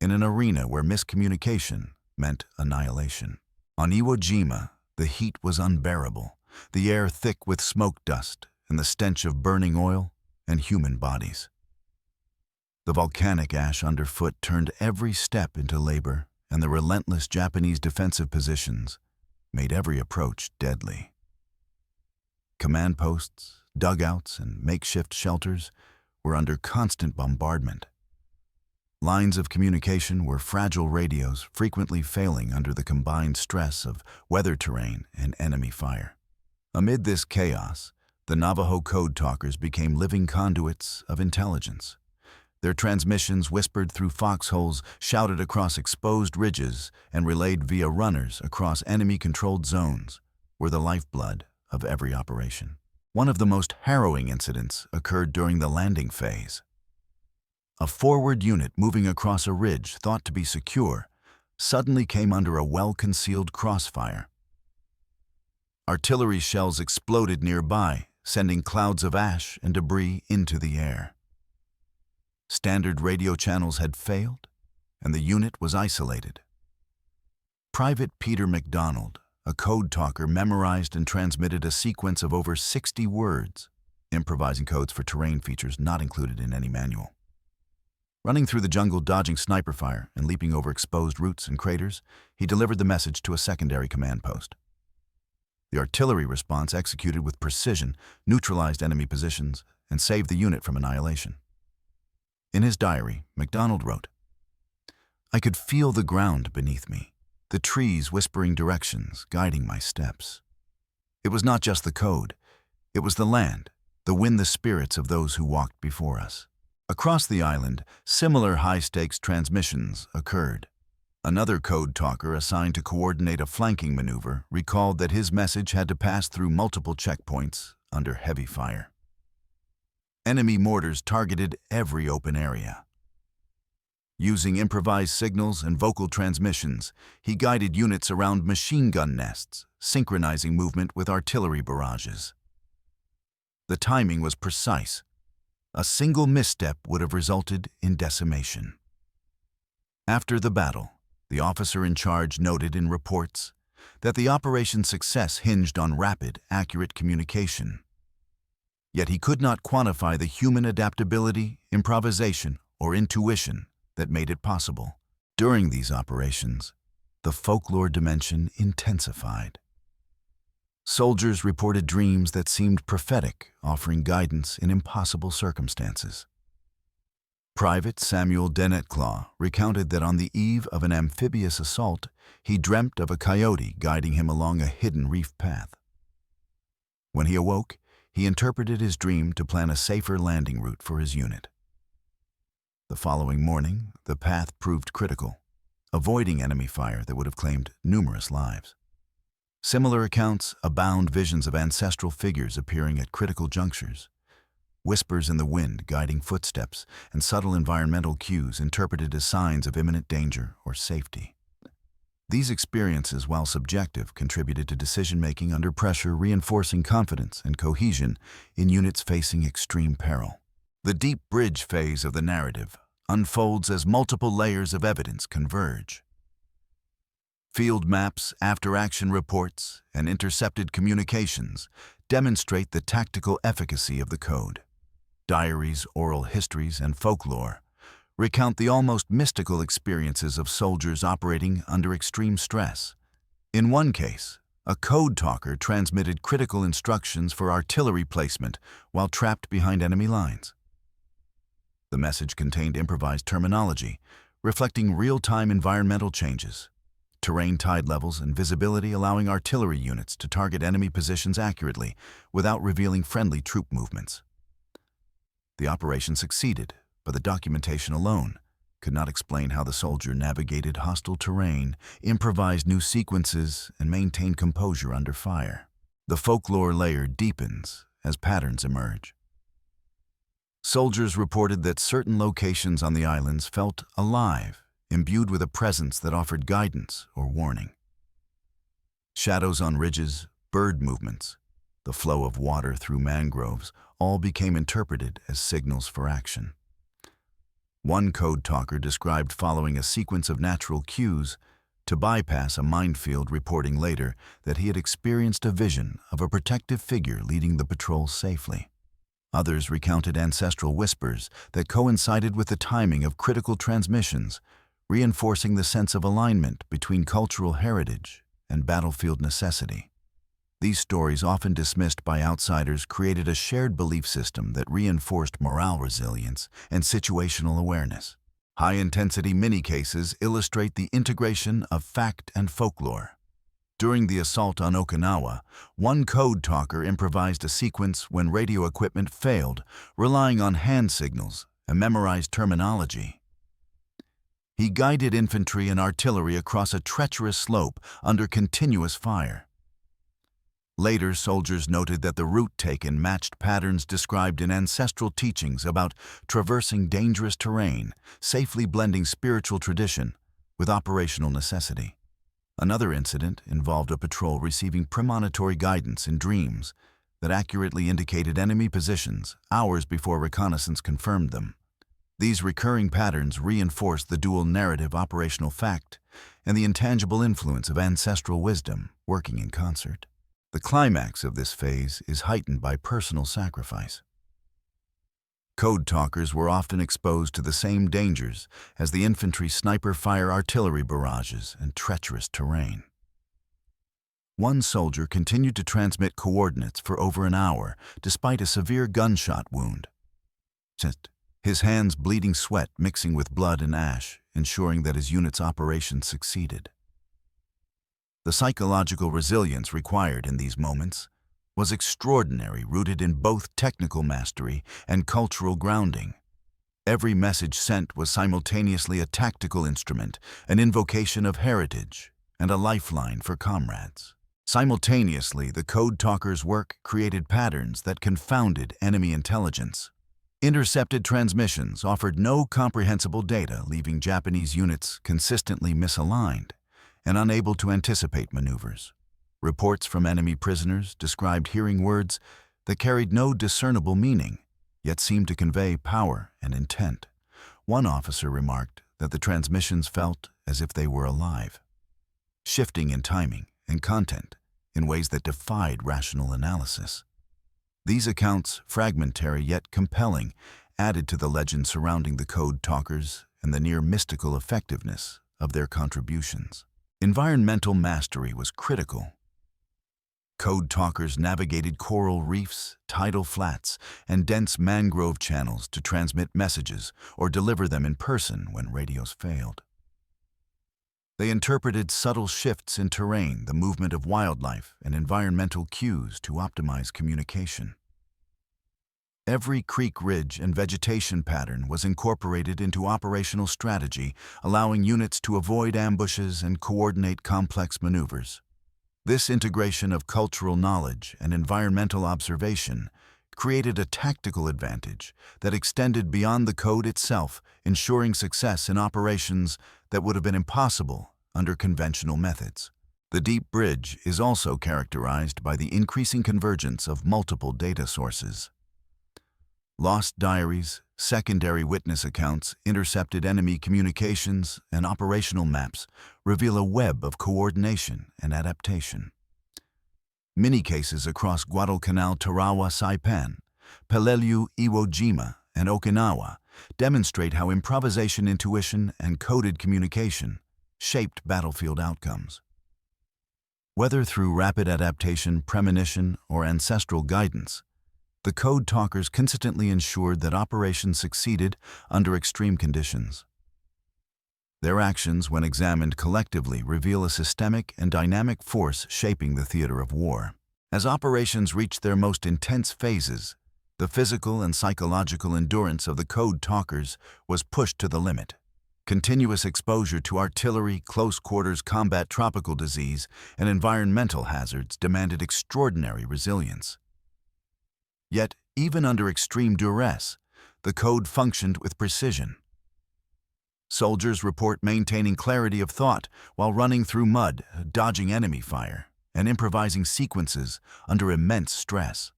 in an arena where miscommunication meant annihilation. On Iwo Jima, the heat was unbearable, the air thick with smoke dust and the stench of burning oil and human bodies. The volcanic ash underfoot turned every step into labor, and the relentless Japanese defensive positions made every approach deadly. Command posts, dugouts, and makeshift shelters were under constant bombardment. Lines of communication were fragile radios, frequently failing under the combined stress of weather terrain and enemy fire. Amid this chaos, the Navajo Code Talkers became living conduits of intelligence. Their transmissions, whispered through foxholes, shouted across exposed ridges, and relayed via runners across enemy-controlled zones, were the lifeblood of every operation. One of the most harrowing incidents occurred during the landing phase. A forward unit moving across a ridge thought to be secure suddenly came under a well-concealed crossfire. Artillery shells exploded nearby, sending clouds of ash and debris into the air. Standard radio channels had failed, and the unit was isolated. Private Peter McDonald, a code talker, memorized and transmitted a sequence of over 60 words, improvising codes for terrain features not included in any manual. Running through the jungle, dodging sniper fire, and leaping over exposed roots and craters, he delivered the message to a secondary command post. The artillery response, executed with precision, neutralized enemy positions and saved the unit from annihilation. In his diary, MacDonald wrote, "I could feel the ground beneath me, the trees whispering directions, guiding my steps. It was not just the code, it was the land, the wind, the spirits of those who walked before us." Across the island, similar high-stakes transmissions occurred. Another code talker assigned to coordinate a flanking maneuver recalled that his message had to pass through multiple checkpoints under heavy fire. Enemy mortars targeted every open area. Using improvised signals and vocal transmissions, he guided units around machine gun nests, synchronizing movement with artillery barrages. The timing was precise. A single misstep would have resulted in decimation. After the battle, the officer in charge noted in reports that the operation's success hinged on rapid, accurate communication. Yet he could not quantify the human adaptability, improvisation, or intuition that made it possible. During these operations, the folklore dimension intensified. Soldiers reported dreams that seemed prophetic, offering guidance in impossible circumstances. Private Samuel Denetclaw recounted that on the eve of an amphibious assault, he dreamt of a coyote guiding him along a hidden reef path. When he awoke, he interpreted his dream to plan a safer landing route for his unit. The following morning, the path proved critical, avoiding enemy fire that would have claimed numerous lives. Similar accounts abound: visions of ancestral figures appearing at critical junctures, whispers in the wind guiding footsteps, and subtle environmental cues interpreted as signs of imminent danger or safety. These experiences, while subjective, contributed to decision-making under pressure, reinforcing confidence and cohesion in units facing extreme peril. The deep bridge phase of the narrative unfolds as multiple layers of evidence converge. Field maps, after-action reports, and intercepted communications demonstrate the tactical efficacy of the code. Diaries, oral histories, and folklore recount the almost mystical experiences of soldiers operating under extreme stress. In one case, a code talker transmitted critical instructions for artillery placement while trapped behind enemy lines. The message contained improvised terminology, reflecting real-time environmental changes, terrain tide levels, and visibility, allowing artillery units to target enemy positions accurately without revealing friendly troop movements. The operation succeeded, but the documentation alone could not explain how the soldier navigated hostile terrain, improvised new sequences, and maintained composure under fire. The folklore layer deepens as patterns emerge. Soldiers reported that certain locations on the islands felt alive, imbued with a presence that offered guidance or warning. Shadows on ridges, bird movements, the flow of water through mangroves all became interpreted as signals for action. One code talker described following a sequence of natural cues to bypass a minefield, reporting later that he had experienced a vision of a protective figure leading the patrol safely. Others recounted ancestral whispers that coincided with the timing of critical transmissions, reinforcing the sense of alignment between cultural heritage and battlefield necessity. These stories, often dismissed by outsiders, created a shared belief system that reinforced morale resilience and situational awareness. High-intensity mini-cases illustrate the integration of fact and folklore. During the assault on Okinawa, one code talker improvised a sequence when radio equipment failed, relying on hand signals and memorized terminology. He guided infantry and artillery across a treacherous slope under continuous fire. Later, soldiers noted that the route taken matched patterns described in ancestral teachings about traversing dangerous terrain, safely blending spiritual tradition with operational necessity. Another incident involved a patrol receiving premonitory guidance in dreams that accurately indicated enemy positions hours before reconnaissance confirmed them. These recurring patterns reinforced the dual narrative: operational fact and the intangible influence of ancestral wisdom working in concert. The climax of this phase is heightened by personal sacrifice. Code talkers were often exposed to the same dangers as the infantry: sniper fire, artillery barrages, and treacherous terrain. One soldier continued to transmit coordinates for over an hour despite a severe gunshot wound, his hands bleeding sweat mixing with blood and ash, ensuring that his unit's operation succeeded. The psychological resilience required in these moments was extraordinary, rooted in both technical mastery and cultural grounding. Every message sent was simultaneously a tactical instrument, an invocation of heritage, and a lifeline for comrades. Simultaneously, the code talkers' work created patterns that confounded enemy intelligence. Intercepted transmissions offered no comprehensible data, leaving Japanese units consistently misaligned and unable to anticipate maneuvers. Reports from enemy prisoners described hearing words that carried no discernible meaning, yet seemed to convey power and intent. One officer remarked that the transmissions felt as if they were alive, shifting in timing and content in ways that defied rational analysis. These accounts, fragmentary yet compelling, added to the legend surrounding the Code Talkers and the near-mystical effectiveness of their contributions. Environmental mastery was critical. Code Talkers navigated coral reefs, tidal flats, and dense mangrove channels to transmit messages or deliver them in person when radios failed. They interpreted subtle shifts in terrain, the movement of wildlife, and environmental cues to optimize communication. Every creek ridge and vegetation pattern was incorporated into operational strategy, allowing units to avoid ambushes and coordinate complex maneuvers. This integration of cultural knowledge and environmental observation created a tactical advantage that extended beyond the code itself, ensuring success in operations that would have been impossible under conventional methods. The Deep Bridge is also characterized by the increasing convergence of multiple data sources. Lost diaries, secondary witness accounts, intercepted enemy communications, and operational maps reveal a web of coordination and adaptation. Many cases across Guadalcanal, Tarawa, Saipan, Peleliu, Iwo Jima, and Okinawa demonstrate how improvisation, intuition, and coded communication shaped battlefield outcomes. Whether through rapid adaptation, premonition, or ancestral guidance, the Code Talkers consistently ensured that operations succeeded under extreme conditions. Their actions, when examined collectively, reveal a systemic and dynamic force shaping the theater of war. As operations reached their most intense phases, the physical and psychological endurance of the Code Talkers was pushed to the limit. Continuous exposure to artillery, close-quarters combat, tropical disease, and environmental hazards demanded extraordinary resilience. Yet, even under extreme duress, the code functioned with precision. Soldiers report maintaining clarity of thought while running through mud, dodging enemy fire, and improvising sequences under immense stress.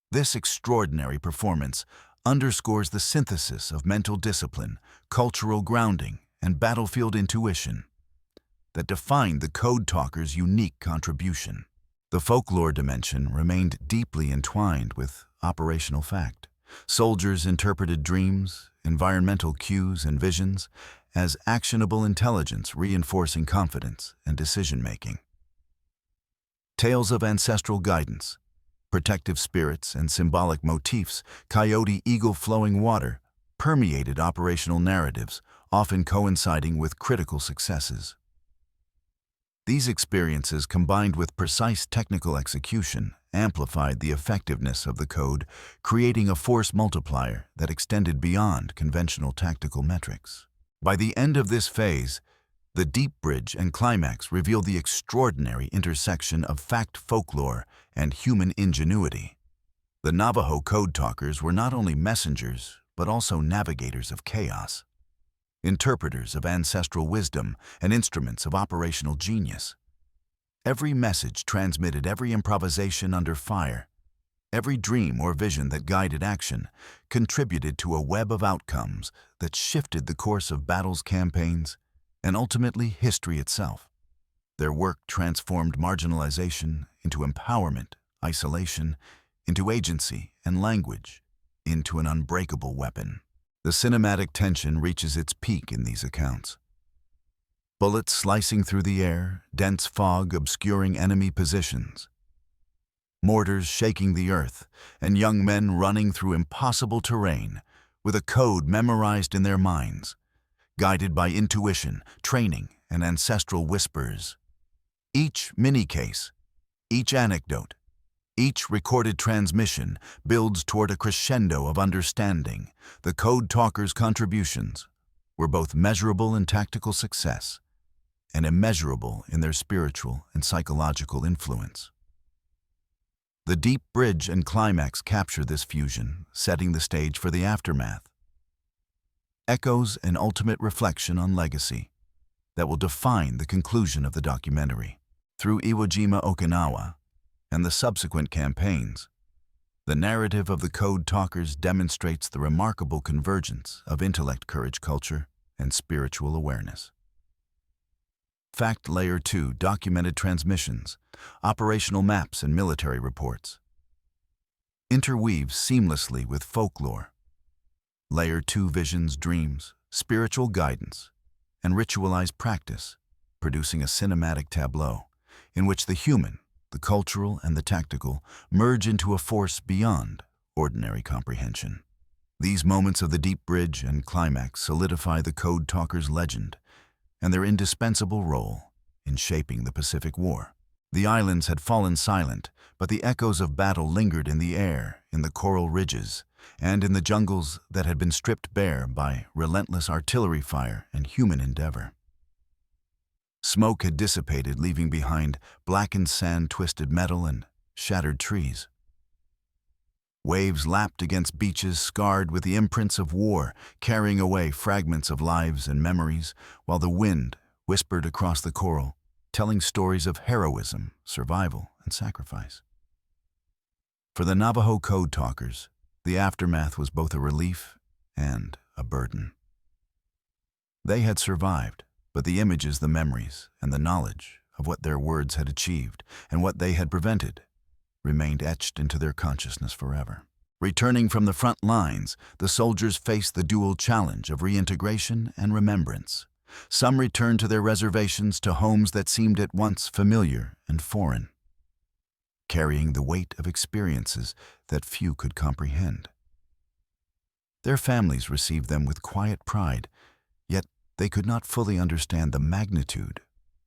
This extraordinary performance underscores the synthesis of mental discipline, cultural grounding, and battlefield intuition that defined the Code Talkers' unique contribution. The folklore dimension remained deeply entwined with operational fact. Soldiers interpreted dreams, environmental cues, and visions as actionable intelligence, reinforcing confidence and decision-making. Tales of ancestral guidance, protective spirits, and symbolic motifs, coyote, eagle, flowing water, permeated operational narratives, often coinciding with critical successes. These experiences, combined with precise technical execution, amplified the effectiveness of the code, creating a force multiplier that extended beyond conventional tactical metrics. By the end of this phase, the Deep Bridge and climax reveal the extraordinary intersection of fact, folklore, and human ingenuity. The Navajo Code Talkers were not only messengers, but also navigators of chaos, interpreters of ancestral wisdom, and instruments of operational genius. Every message transmitted, every improvisation under fire, every dream or vision that guided action contributed to a web of outcomes that shifted the course of battles, campaigns, and ultimately history itself. Their work transformed marginalization into empowerment, isolation into agency, and language into an unbreakable weapon. The cinematic tension reaches its peak in these accounts. Bullets slicing through the air, dense fog obscuring enemy positions, mortars shaking the earth, and young men running through impossible terrain with a code memorized in their minds, guided by intuition, training, and ancestral whispers. Each mini-case, each anecdote, each recorded transmission builds toward a crescendo of understanding. The Code Talkers' contributions were both measurable in tactical success and immeasurable in their spiritual and psychological influence. The Deep Bridge and climax capture this fusion, setting the stage for the aftermath. Echoes and ultimate reflection on legacy that will define the conclusion of the documentary. Through Iwo Jima, Okinawa, and the subsequent campaigns, the narrative of the Code Talkers demonstrates the remarkable convergence of intellect, courage, culture, and spiritual awareness. Fact Layer 2: documented transmissions, operational maps, and military reports. interweaves seamlessly with folklore. Layer 2 visions, dreams, spiritual guidance, and ritualized practice, producing a cinematic tableau in which the human, the cultural, and the tactical merge into a force beyond ordinary comprehension. These moments of the deep bridge and climax solidify the Code Talkers' legend and their indispensable role in shaping the Pacific War. The islands had fallen silent, but the echoes of battle lingered in the air, in the coral ridges, and in the jungles that had been stripped bare by relentless artillery fire and human endeavor. Smoke had dissipated, leaving behind blackened sand, twisted metal, and shattered trees. Waves lapped against beaches scarred with the imprints of war, carrying away fragments of lives and memories, while the wind whispered across the coral, telling stories of heroism, survival, and sacrifice. For the Navajo Code Talkers, the aftermath was both a relief and a burden. They had survived, but the images, the memories, and the knowledge of what their words had achieved and what they had prevented remained etched into their consciousness forever. Returning from the front lines, the soldiers faced the dual challenge of reintegration and remembrance. Some returned to their reservations, to homes that seemed at once familiar and foreign, carrying the weight of experiences that few could comprehend. Their families received them with quiet pride, yet they could not fully understand the magnitude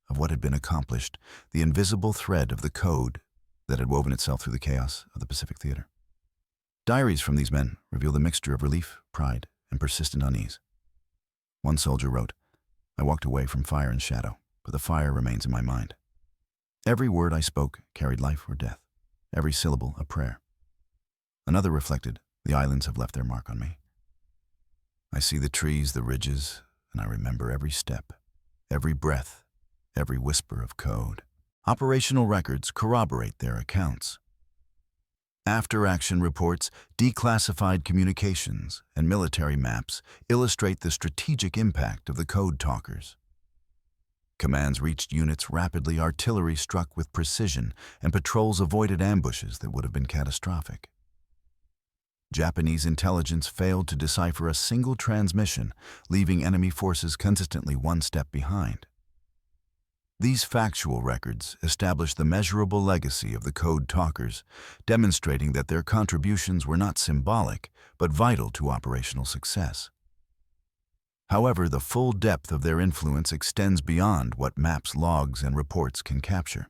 of what had been accomplished, the invisible thread of the code that had woven itself through the chaos of the Pacific theater. Diaries from these men reveal the mixture of relief, pride, and persistent unease. One soldier wrote, "I walked away from fire and shadow, but the fire remains in my mind. Every word I spoke carried life or death, every syllable a prayer." Another reflected, "The islands have left their mark on me. I see the trees, the ridges, and I remember every step, every breath, every whisper of code." Operational records corroborate their accounts. After-action reports, declassified communications, and military maps illustrate the strategic impact of the Code Talkers. Commands reached units rapidly, artillery struck with precision, and patrols avoided ambushes that would have been catastrophic. Japanese intelligence failed to decipher a single transmission, leaving enemy forces consistently one step behind. These factual records establish the measurable legacy of the Code Talkers, demonstrating that their contributions were not symbolic, but vital to operational success. However, the full depth of their influence extends beyond what maps, logs, and reports can capture.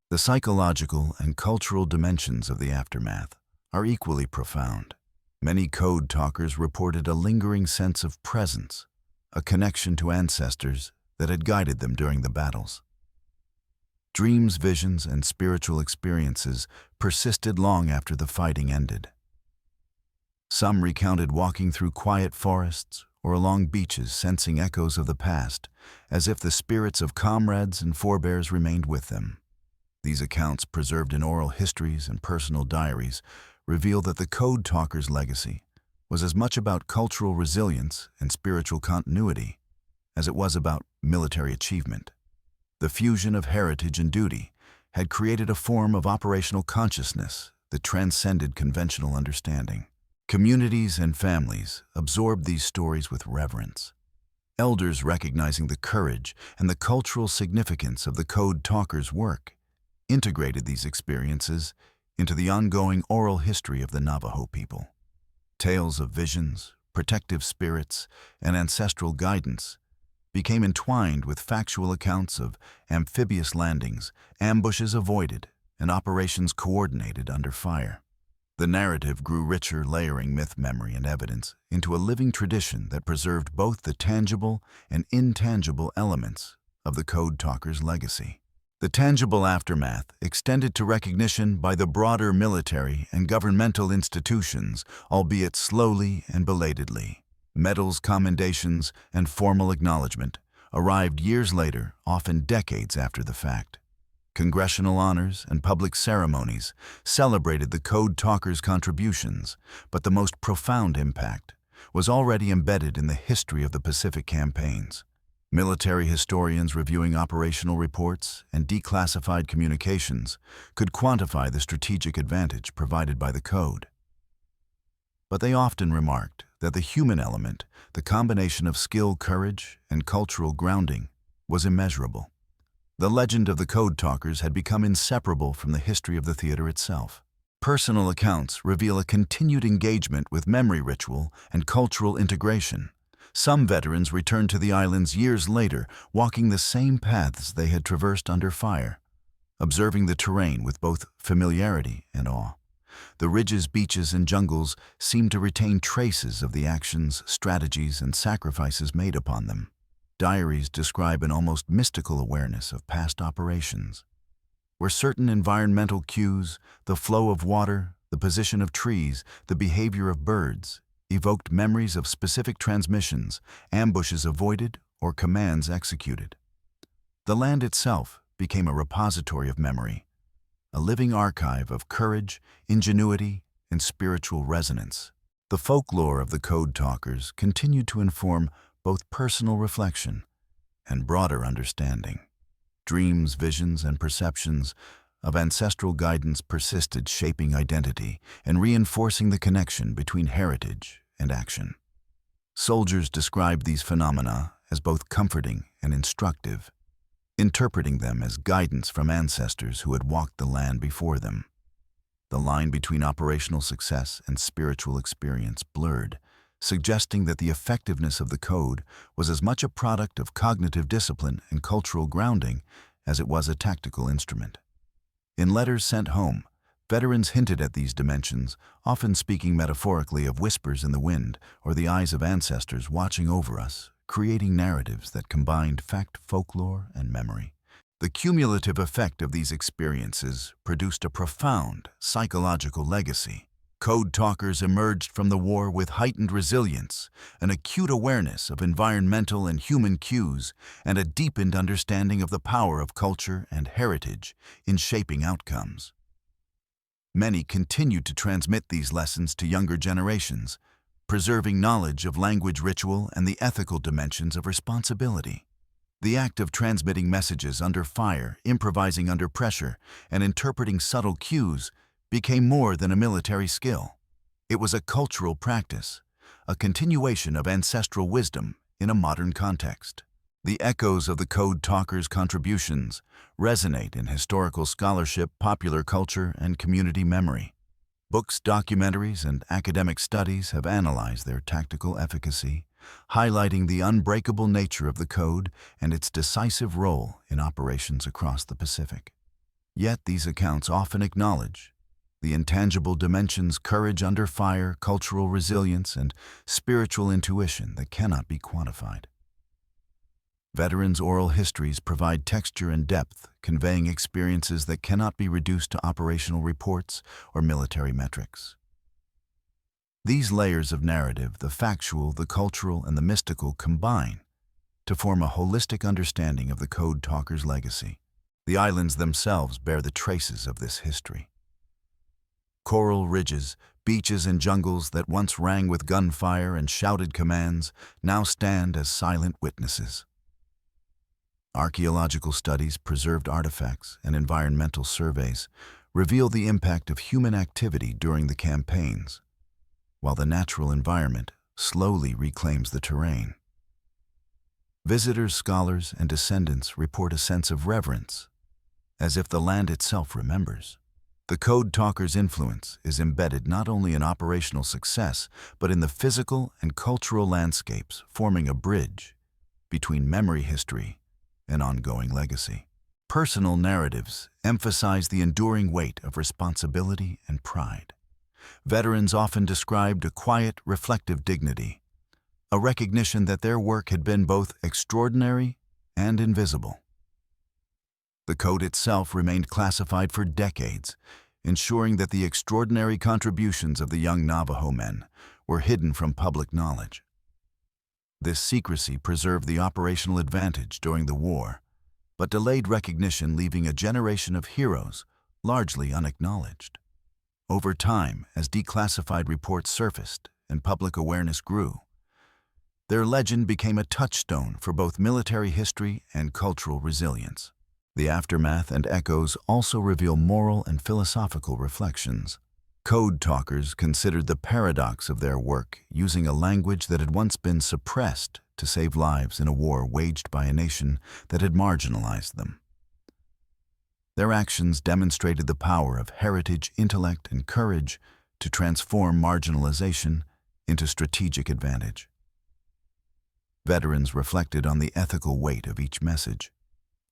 The psychological and cultural dimensions of the aftermath are equally profound. Many Code Talkers reported a lingering sense of presence, a connection to ancestors that had guided them during the battles. Dreams, visions, and spiritual experiences persisted long after the fighting ended. Some recounted walking through quiet forests or along beaches, sensing echoes of the past, as if the spirits of comrades and forebears remained with them. These accounts, preserved in oral histories and personal diaries, reveal that the Code Talkers' legacy was as much about cultural resilience and spiritual continuity as it was about military achievement. The fusion of heritage and duty had created a form of operational consciousness that transcended conventional understanding. Communities and families absorbed these stories with reverence. Elders, recognizing the courage and the cultural significance of the Code Talkers' work, integrated these experiences into the ongoing oral history of the Navajo people. Tales of visions, protective spirits, and ancestral guidance became entwined with factual accounts of amphibious landings, ambushes avoided, and operations coordinated under fire. The narrative grew richer, layering myth, memory, and evidence into a living tradition that preserved both the tangible and intangible elements of the Code Talkers' legacy. The tangible aftermath extended to recognition by the broader military and governmental institutions, albeit slowly and belatedly. Medals, commendations, and formal acknowledgement arrived years later, often decades after the fact. Congressional honors and public ceremonies celebrated the Code Talkers' contributions, but the most profound impact was already embedded in the history of the Pacific campaigns. Military historians reviewing operational reports and declassified communications could quantify the strategic advantage provided by the Code. but they often remarked that the human element, the combination of skill, courage, and cultural grounding, was immeasurable. The legend of the Code Talkers had become inseparable from the history of the theater itself. Personal accounts reveal a continued engagement with memory ritual and cultural integration. Some veterans returned to the islands years later, walking the same paths they had traversed under fire, observing the terrain with both familiarity and awe. The ridges, beaches, and jungles seemed to retain traces of the actions, strategies, and sacrifices made upon them. Diaries describe an almost mystical awareness of past operations, where certain environmental cues, the flow of water, the position of trees, the behavior of birds, evoked memories of specific transmissions, ambushes avoided, or commands executed. The land itself became a repository of memory, a living archive of courage, ingenuity, and spiritual resonance. The folklore of the Code Talkers continued to inform both personal reflection and broader understanding. Dreams, visions, and perceptions of ancestral guidance persisted, shaping identity and reinforcing the connection between heritage and action. Soldiers described these phenomena as both comforting and instructive, interpreting them as guidance from ancestors who had walked the land before them. The line between operational success and spiritual experience blurred, suggesting that the effectiveness of the code was as much a product of cognitive discipline and cultural grounding as it was a tactical instrument. In letters sent home, veterans hinted at these dimensions, often speaking metaphorically of whispers in the wind or the eyes of ancestors watching over us, creating narratives that combined fact, folklore, and memory. The cumulative effect of these experiences produced a profound psychological legacy. Code Talkers emerged from the war with heightened resilience, an acute awareness of environmental and human cues, and a deepened understanding of the power of culture and heritage in shaping outcomes. Many continued to transmit these lessons to younger generations, preserving knowledge of language ritual and the ethical dimensions of responsibility. The act of transmitting messages under fire, improvising under pressure, and interpreting subtle cues became more than a military skill. It was a cultural practice, a continuation of ancestral wisdom in a modern context. The echoes of the Code Talkers' contributions resonate in historical scholarship, popular culture, and community memory. Books, documentaries, and academic studies have analyzed their tactical efficacy, highlighting the unbreakable nature of the code and its decisive role in operations across the Pacific. Yet these accounts often acknowledge the intangible dimensions, courage under fire, cultural resilience, and spiritual intuition that cannot be quantified. Veterans' oral histories provide texture and depth, conveying experiences that cannot be reduced to operational reports or military metrics. These layers of narrative, the factual, the cultural, and the mystical, combine to form a holistic understanding of the Code Talkers' legacy. The islands themselves bear the traces of this history. Coral ridges, beaches, and jungles that once rang with gunfire and shouted commands now stand as silent witnesses. Archaeological studies, preserved artifacts, and environmental surveys reveal the impact of human activity during the campaigns, while the natural environment slowly reclaims the terrain. Visitors, scholars, and descendants report a sense of reverence, as if the land itself remembers. The Code Talkers' influence is embedded not only in operational success, but in the physical and cultural landscapes, forming a bridge between memory, history, and ongoing legacy. Personal narratives emphasize the enduring weight of responsibility and pride. Veterans often described a quiet, reflective dignity, a recognition that their work had been both extraordinary and invisible. The code itself remained classified for decades, ensuring that the extraordinary contributions of the young Navajo men were hidden from public knowledge. This secrecy preserved the operational advantage during the war, but delayed recognition, leaving a generation of heroes largely unacknowledged. Over time, as declassified reports surfaced and public awareness grew, their legend became a touchstone for both military history and cultural resilience. The aftermath and echoes also reveal moral and philosophical reflections. Code talkers considered the paradox of their work, using a language that had once been suppressed to save lives in a war waged by a nation that had marginalized them. Their actions demonstrated the power of heritage, intellect, and courage to transform marginalization into strategic advantage. Veterans reflected on the ethical weight of each message,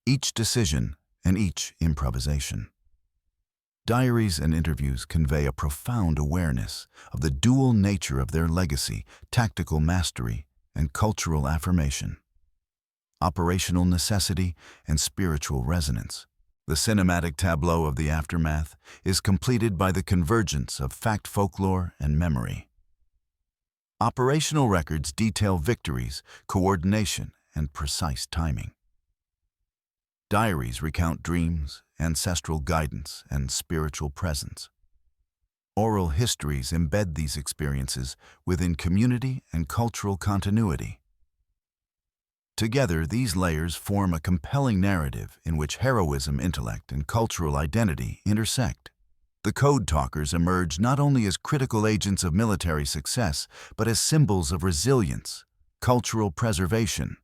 each decision, and each improvisation. Diaries and interviews convey a profound awareness of the dual nature of their legacy, tactical mastery, and cultural affirmation. Operational necessity and spiritual resonance. The cinematic tableau of the aftermath is completed by the convergence of fact, folklore, and memory. Operational records detail victories, coordination, and precise timing. Diaries recount dreams, ancestral guidance, and spiritual presence. Oral histories embed these experiences within community and cultural continuity. Together, these layers form a compelling narrative in which heroism, intellect, and cultural identity intersect. The Code Talkers emerge not only as critical agents of military success, but as symbols of resilience, cultural preservation,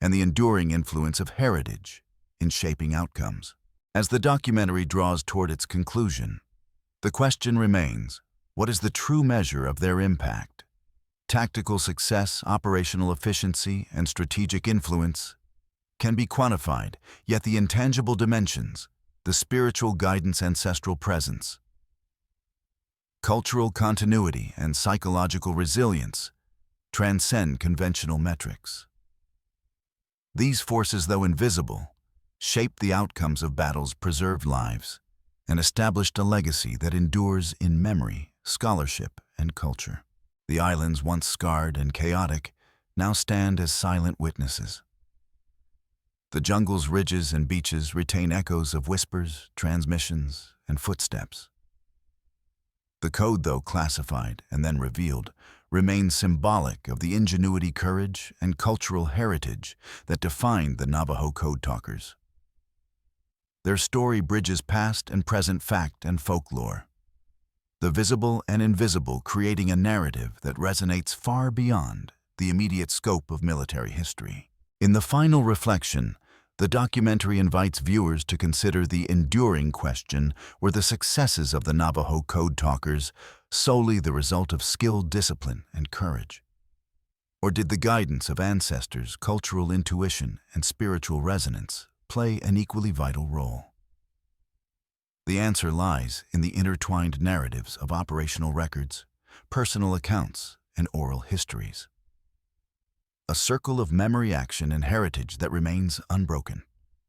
and the enduring influence of heritage in shaping outcomes. As the documentary draws toward its conclusion, the question remains, what is the true measure of their impact? Tactical success, operational efficiency, and strategic influence can be quantified, yet the intangible dimensions, the spiritual guidance, ancestral presence, cultural continuity, and psychological resilience transcend conventional metrics. These forces, though invisible, shaped the outcomes of battles, preserved lives, and established a legacy that endures in memory, scholarship, and culture. The islands, once scarred and chaotic, now stand as silent witnesses. The jungle's ridges and beaches retain echoes of whispers, transmissions, and footsteps. The code, though classified and then revealed, remains symbolic of the ingenuity, courage, and cultural heritage that defined the Navajo Code Talkers. Their story bridges past and present, fact and folklore, the visible and invisible, creating a narrative that resonates far beyond the immediate scope of military history. In the final reflection, the documentary invites viewers to consider the enduring question: were the successes of the Navajo Code Talkers solely the result of skill, discipline, and courage? Or did the guidance of ancestors, cultural intuition, and spiritual resonance play an equally vital role? The answer lies in the intertwined narratives of operational records, personal accounts, and oral histories. A circle of memory, action, and heritage that remains unbroken.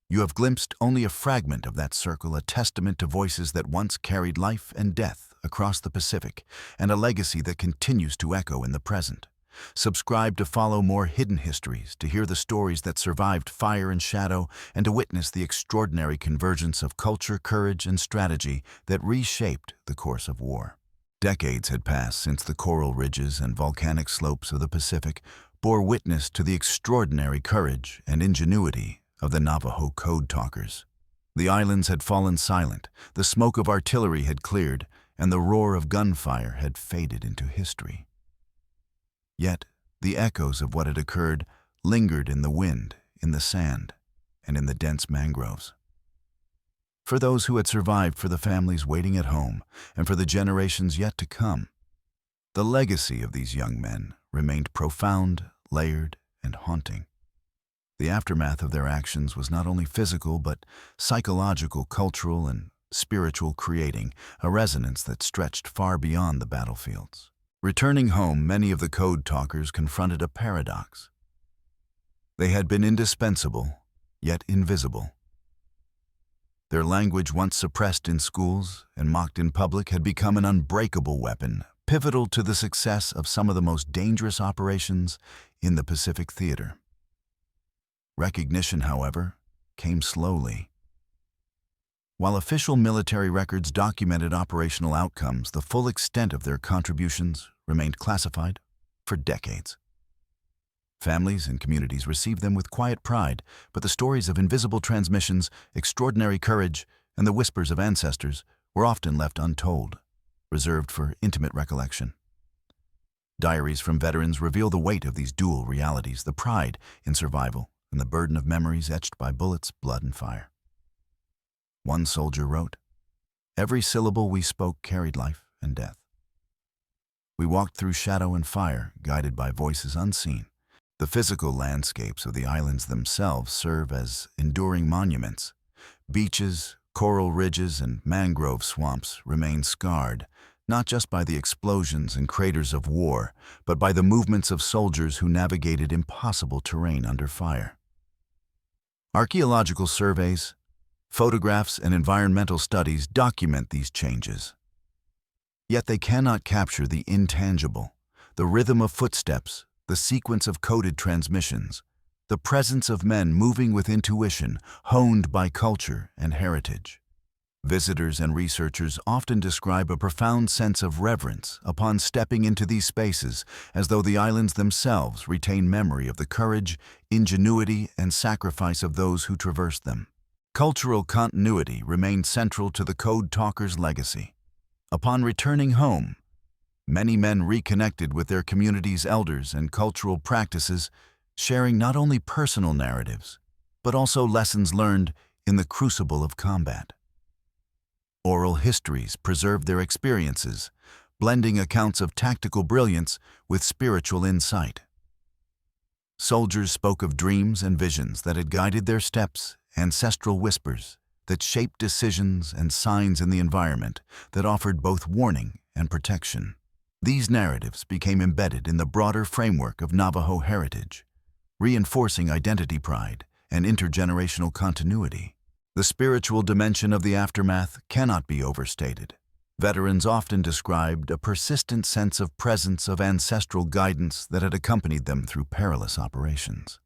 You have glimpsed only a fragment of that circle, a testament to voices that once carried life and death across the Pacific, and a legacy that continues to echo in the present. Subscribe to follow more hidden histories, to hear the stories that survived fire and shadow, and to witness the extraordinary convergence of culture, courage, and strategy that reshaped the course of war. Decades had passed since the coral ridges and volcanic slopes of the Pacific bore witness to the extraordinary courage and ingenuity of the Navajo Code Talkers. The islands had fallen silent, the smoke of artillery had cleared, and the roar of gunfire had faded into history. Yet, the echoes of what had occurred lingered in the wind, in the sand, and in the dense mangroves. For those who had survived, for the families waiting at home, and for the generations yet to come, the legacy of these young men remained profound, layered, and haunting. The aftermath of their actions was not only physical but psychological, cultural, and spiritual, creating a resonance that stretched far beyond the battlefields. Returning home, many of the Code Talkers confronted a paradox. They had been indispensable, yet invisible. Their language, once suppressed in schools and mocked in public, had become an unbreakable weapon, pivotal to the success of some of the most dangerous operations in the Pacific theater. Recognition, however, came slowly. While official military records documented operational outcomes, the full extent of their contributions remained classified for decades. Families and communities received them with quiet pride, but the stories of invisible transmissions, extraordinary courage, and the whispers of ancestors were often left untold. reserved for intimate recollection. Diaries from veterans reveal the weight of these dual realities, the pride in survival and the burden of memories etched by bullets, blood, and fire. One soldier wrote, "Every syllable we spoke carried life and death. We walked through shadow and fire, guided by voices unseen. The physical landscapes of the islands themselves serve as enduring monuments. Beaches, coral ridges, and mangrove swamps remain scarred, not just by the explosions and craters of war, but by the movements of soldiers who navigated impossible terrain under fire." Archaeological surveys, photographs, and environmental studies document these changes. Yet they cannot capture the intangible, the rhythm of footsteps, the sequence of coded transmissions, the presence of men moving with intuition, honed by culture and heritage. Visitors and researchers often describe a profound sense of reverence upon stepping into these spaces, as though the islands themselves retain memory of the courage, ingenuity, and sacrifice of those who traversed them. Cultural continuity remained central to the Code Talkers' legacy. Upon returning home, many men reconnected with their community's elders and cultural practices, sharing not only personal narratives, but also lessons learned in the crucible of combat. Oral histories preserved their experiences, blending accounts of tactical brilliance with spiritual insight. Soldiers spoke of dreams and visions that had guided their steps, ancestral whispers that shaped decisions, and signs in the environment that offered both warning and protection. These narratives became embedded in the broader framework of Navajo heritage, reinforcing identity pride and intergenerational continuity. The spiritual dimension of the aftermath cannot be overstated. Veterans often described a persistent sense of presence of ancestral guidance that had accompanied them through perilous operations.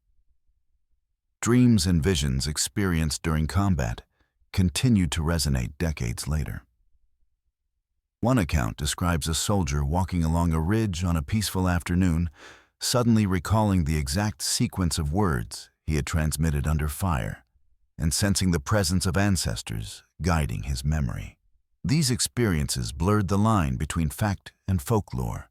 Dreams and visions experienced during combat continued to resonate decades later. One account describes a soldier walking along a ridge on a peaceful afternoon, suddenly recalling the exact sequence of words he had transmitted under fire, and sensing the presence of ancestors guiding his memory. These experiences blurred the line between fact and folklore,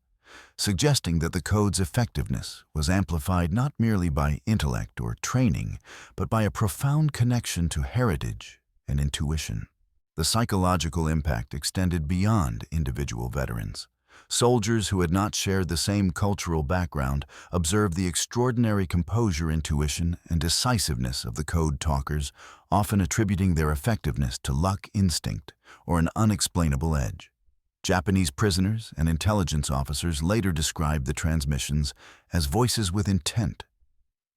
suggesting that the code's effectiveness was amplified not merely by intellect or training, but by a profound connection to heritage and intuition. The psychological impact extended beyond individual veterans. Soldiers who had not shared the same cultural background observed the extraordinary composure, intuition, and decisiveness of the Code Talkers, often attributing their effectiveness to luck, instinct, or an unexplainable edge. Japanese prisoners and intelligence officers later described the transmissions as voices with intent,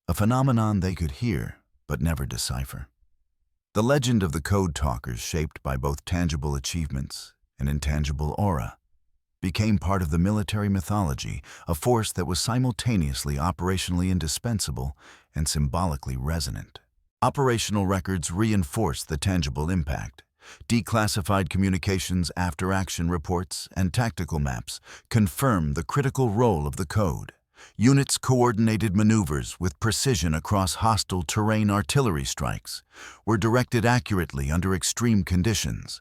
a phenomenon they could hear but never decipher. The legend of the Code Talkers, shaped by both tangible achievements and intangible aura, became part of the military mythology, a force that was simultaneously operationally indispensable and symbolically resonant. Operational records reinforced the tangible impact. Declassified communications, after-action reports, and tactical maps confirmed the critical role of the code. Units coordinated maneuvers with precision across hostile terrain. Artillery strikes were directed accurately under extreme conditions,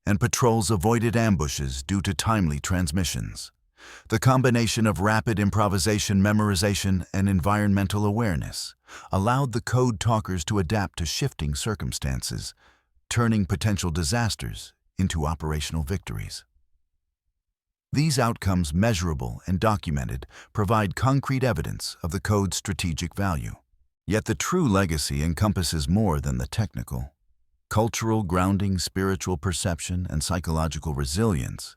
and patrols avoided ambushes due to timely transmissions. The combination of rapid improvisation, memorization, and environmental awareness allowed the Code Talkers to adapt to shifting circumstances, turning potential disasters into operational victories. These outcomes, measurable and documented, provide concrete evidence of the code's strategic value. Yet the true legacy encompasses more than the technical. Cultural grounding, spiritual perception, and psychological resilience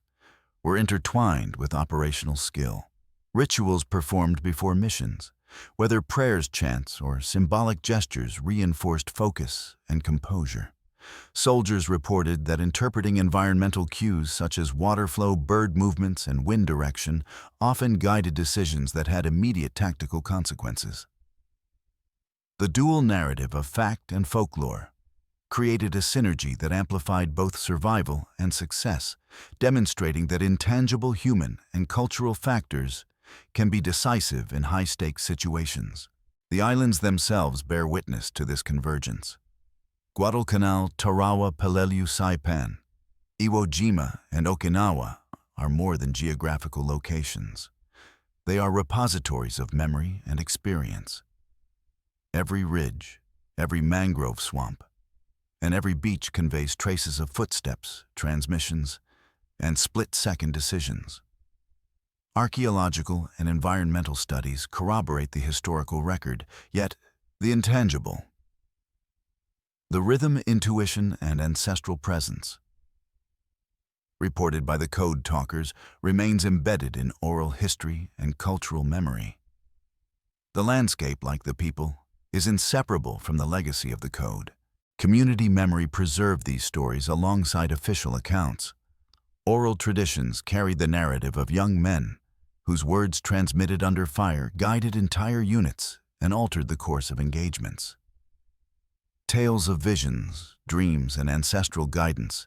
were intertwined with operational skill. Rituals performed before missions, whether prayers, chants, or symbolic gestures, reinforced focus and composure. Soldiers reported that interpreting environmental cues such as water flow, bird movements, and wind direction often guided decisions that had immediate tactical consequences. The dual narrative of fact and folklore created a synergy that amplified both survival and success, demonstrating that intangible human and cultural factors can be decisive in high-stakes situations. The islands themselves bear witness to this convergence. Guadalcanal, Tarawa, Peleliu, Saipan, Iwo Jima, and Okinawa are more than geographical locations. They are repositories of memory and experience. Every ridge, every mangrove swamp, and every beach conveys traces of footsteps, transmissions, and split-second decisions. Archaeological and environmental studies corroborate the historical record, yet the intangible. The rhythm, intuition, and ancestral presence, reported by the Code Talkers, remains embedded in oral history and cultural memory. The landscape, like the people, is inseparable from the legacy of the Code. Community memory preserved these stories alongside official accounts. Oral traditions carried the narrative of young men, whose words transmitted under fire guided entire units and altered the course of engagements. Tales of visions, dreams, and ancestral guidance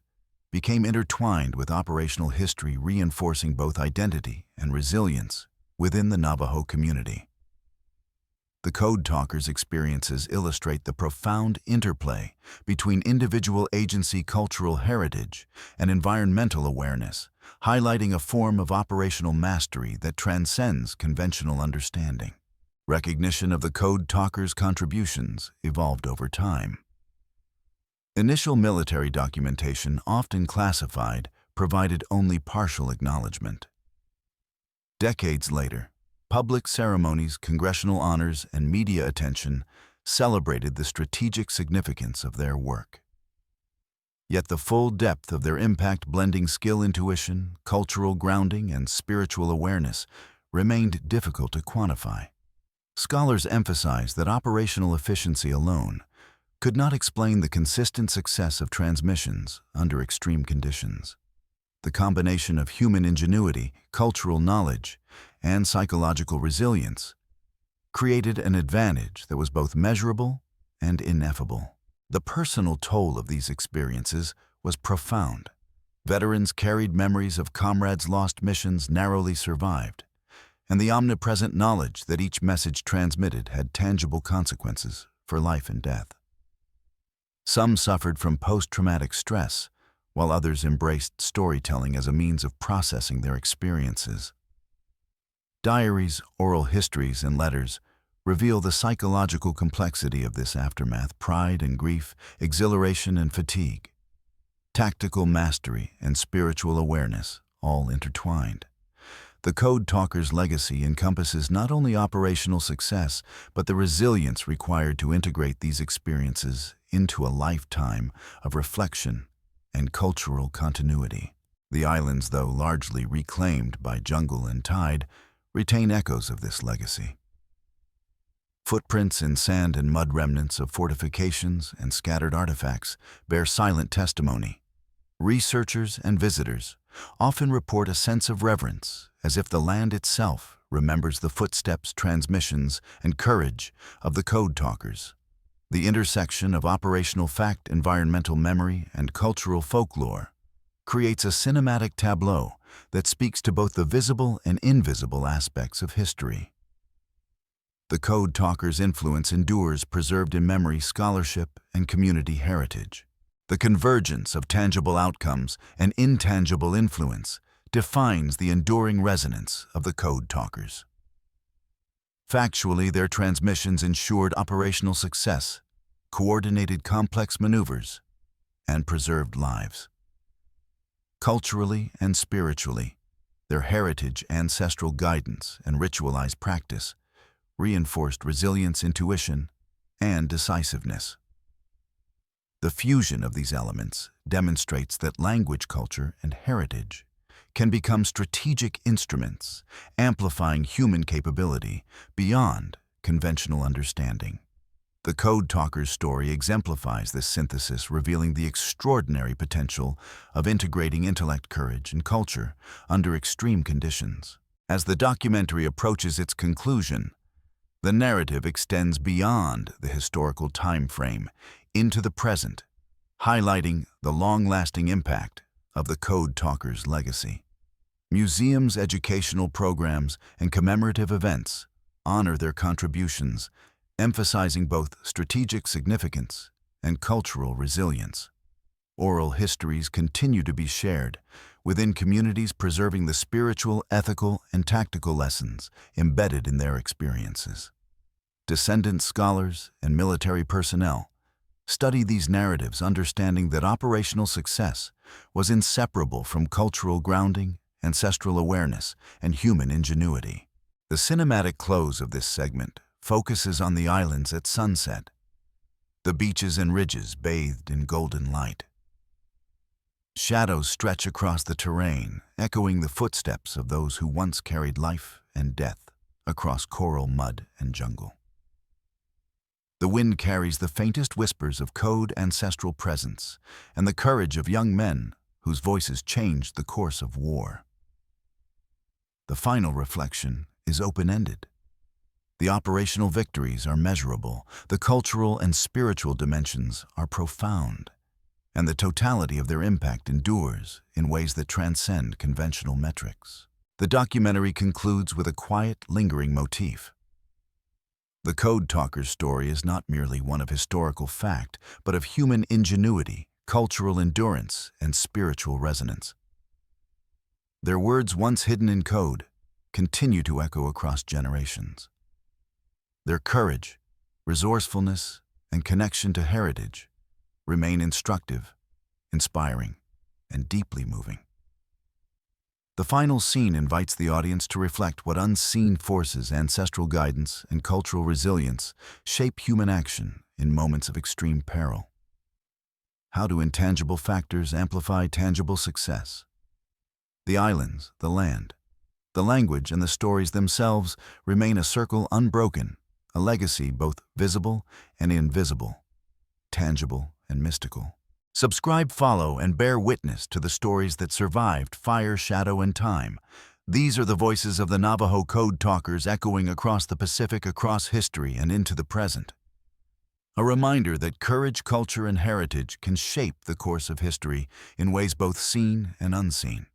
became intertwined with operational history, reinforcing both identity and resilience within the Navajo community. The Code Talkers' experiences illustrate the profound interplay between individual agency, cultural heritage, and environmental awareness, highlighting a form of operational mastery that transcends conventional understanding. Recognition of the Code Talkers' contributions evolved over time. Initial military documentation, often classified, provided only partial acknowledgement. Decades later, public ceremonies, congressional honors, and media attention celebrated the strategic significance of their work. Yet the full depth of their impact, blending skill, intuition, cultural grounding, and spiritual awareness, remained difficult to quantify. Scholars emphasize that operational efficiency alone could not explain the consistent success of transmissions under extreme conditions. The combination of human ingenuity, cultural knowledge, and psychological resilience created an advantage that was both measurable and ineffable. The personal toll of these experiences was profound. Veterans carried memories of comrades' lost missions narrowly survived, and the omnipresent knowledge that each message transmitted had tangible consequences for life and death. Some suffered from post-traumatic stress, while others embraced storytelling as a means of processing their experiences. Diaries, oral histories, and letters reveal the psychological complexity of this aftermath: pride and grief, exhilaration and fatigue, tactical mastery and spiritual awareness, all intertwined. The Code Talkers' legacy encompasses not only operational success, but the resilience required to integrate these experiences into a lifetime of reflection and cultural continuity. The islands, though largely reclaimed by jungle and tide, retain echoes of this legacy. Footprints in sand and mud, remnants of fortifications, and scattered artifacts bear silent testimony. Researchers and visitors often report a sense of reverence, as if the land itself remembers the footsteps, transmissions, and courage of the Code Talkers. The intersection of operational fact, environmental memory, and cultural folklore creates a cinematic tableau that speaks to both the visible and invisible aspects of history. The Code Talkers' influence endures, preserved in memory, scholarship, and community heritage. The convergence of tangible outcomes and intangible influence defines the enduring resonance of the Code Talkers. Factually, their transmissions ensured operational success, coordinated complex maneuvers, and preserved lives. Culturally and spiritually, their heritage, ancestral guidance, and ritualized practice reinforced resilience, intuition, and decisiveness. The fusion of these elements demonstrates that language, culture, and heritage can become strategic instruments, amplifying human capability beyond conventional understanding. The Code Talkers' story exemplifies this synthesis, revealing the extraordinary potential of integrating intellect, courage, and culture under extreme conditions. As the documentary approaches its conclusion, the narrative extends beyond the historical time frame into the present, highlighting the long-lasting impact of the Code Talkers' legacy. Museums, educational programs, and commemorative events honor their contributions, emphasizing both strategic significance and cultural resilience. Oral histories continue to be shared, within communities preserving the spiritual, ethical, and tactical lessons embedded in their experiences. Descendant scholars and military personnel study these narratives, understanding that operational success was inseparable from cultural grounding, ancestral awareness, and human ingenuity. The cinematic close of this segment focuses on the islands at sunset, the beaches and ridges bathed in golden light. Shadows stretch across the terrain, echoing the footsteps of those who once carried life and death across coral, mud, and jungle. The wind carries the faintest whispers of code ancestral presence and the courage of young men whose voices changed the course of war. The final reflection is open-ended. The operational victories are measurable, the cultural and spiritual dimensions are profound, and the totality of their impact endures in ways that transcend conventional metrics. The documentary concludes with a quiet, lingering motif. The Code Talkers' story is not merely one of historical fact, but of human ingenuity, cultural endurance, and spiritual resonance. Their words, once hidden in code, continue to echo across generations. Their courage, resourcefulness, and connection to heritage remain instructive, inspiring, and deeply moving. The final scene invites the audience to reflect what unseen forces, ancestral guidance, and cultural resilience shape human action in moments of extreme peril. How do intangible factors amplify tangible success? The islands, the land, the language, and the stories themselves remain a circle unbroken, a legacy both visible and invisible, tangible and mystical. Subscribe, follow, and bear witness to the stories that survived fire, shadow, and time. These are the voices of the Navajo Code Talkers echoing across the Pacific, across history, and into the present. A reminder that courage, culture, and heritage can shape the course of history in ways both seen and unseen.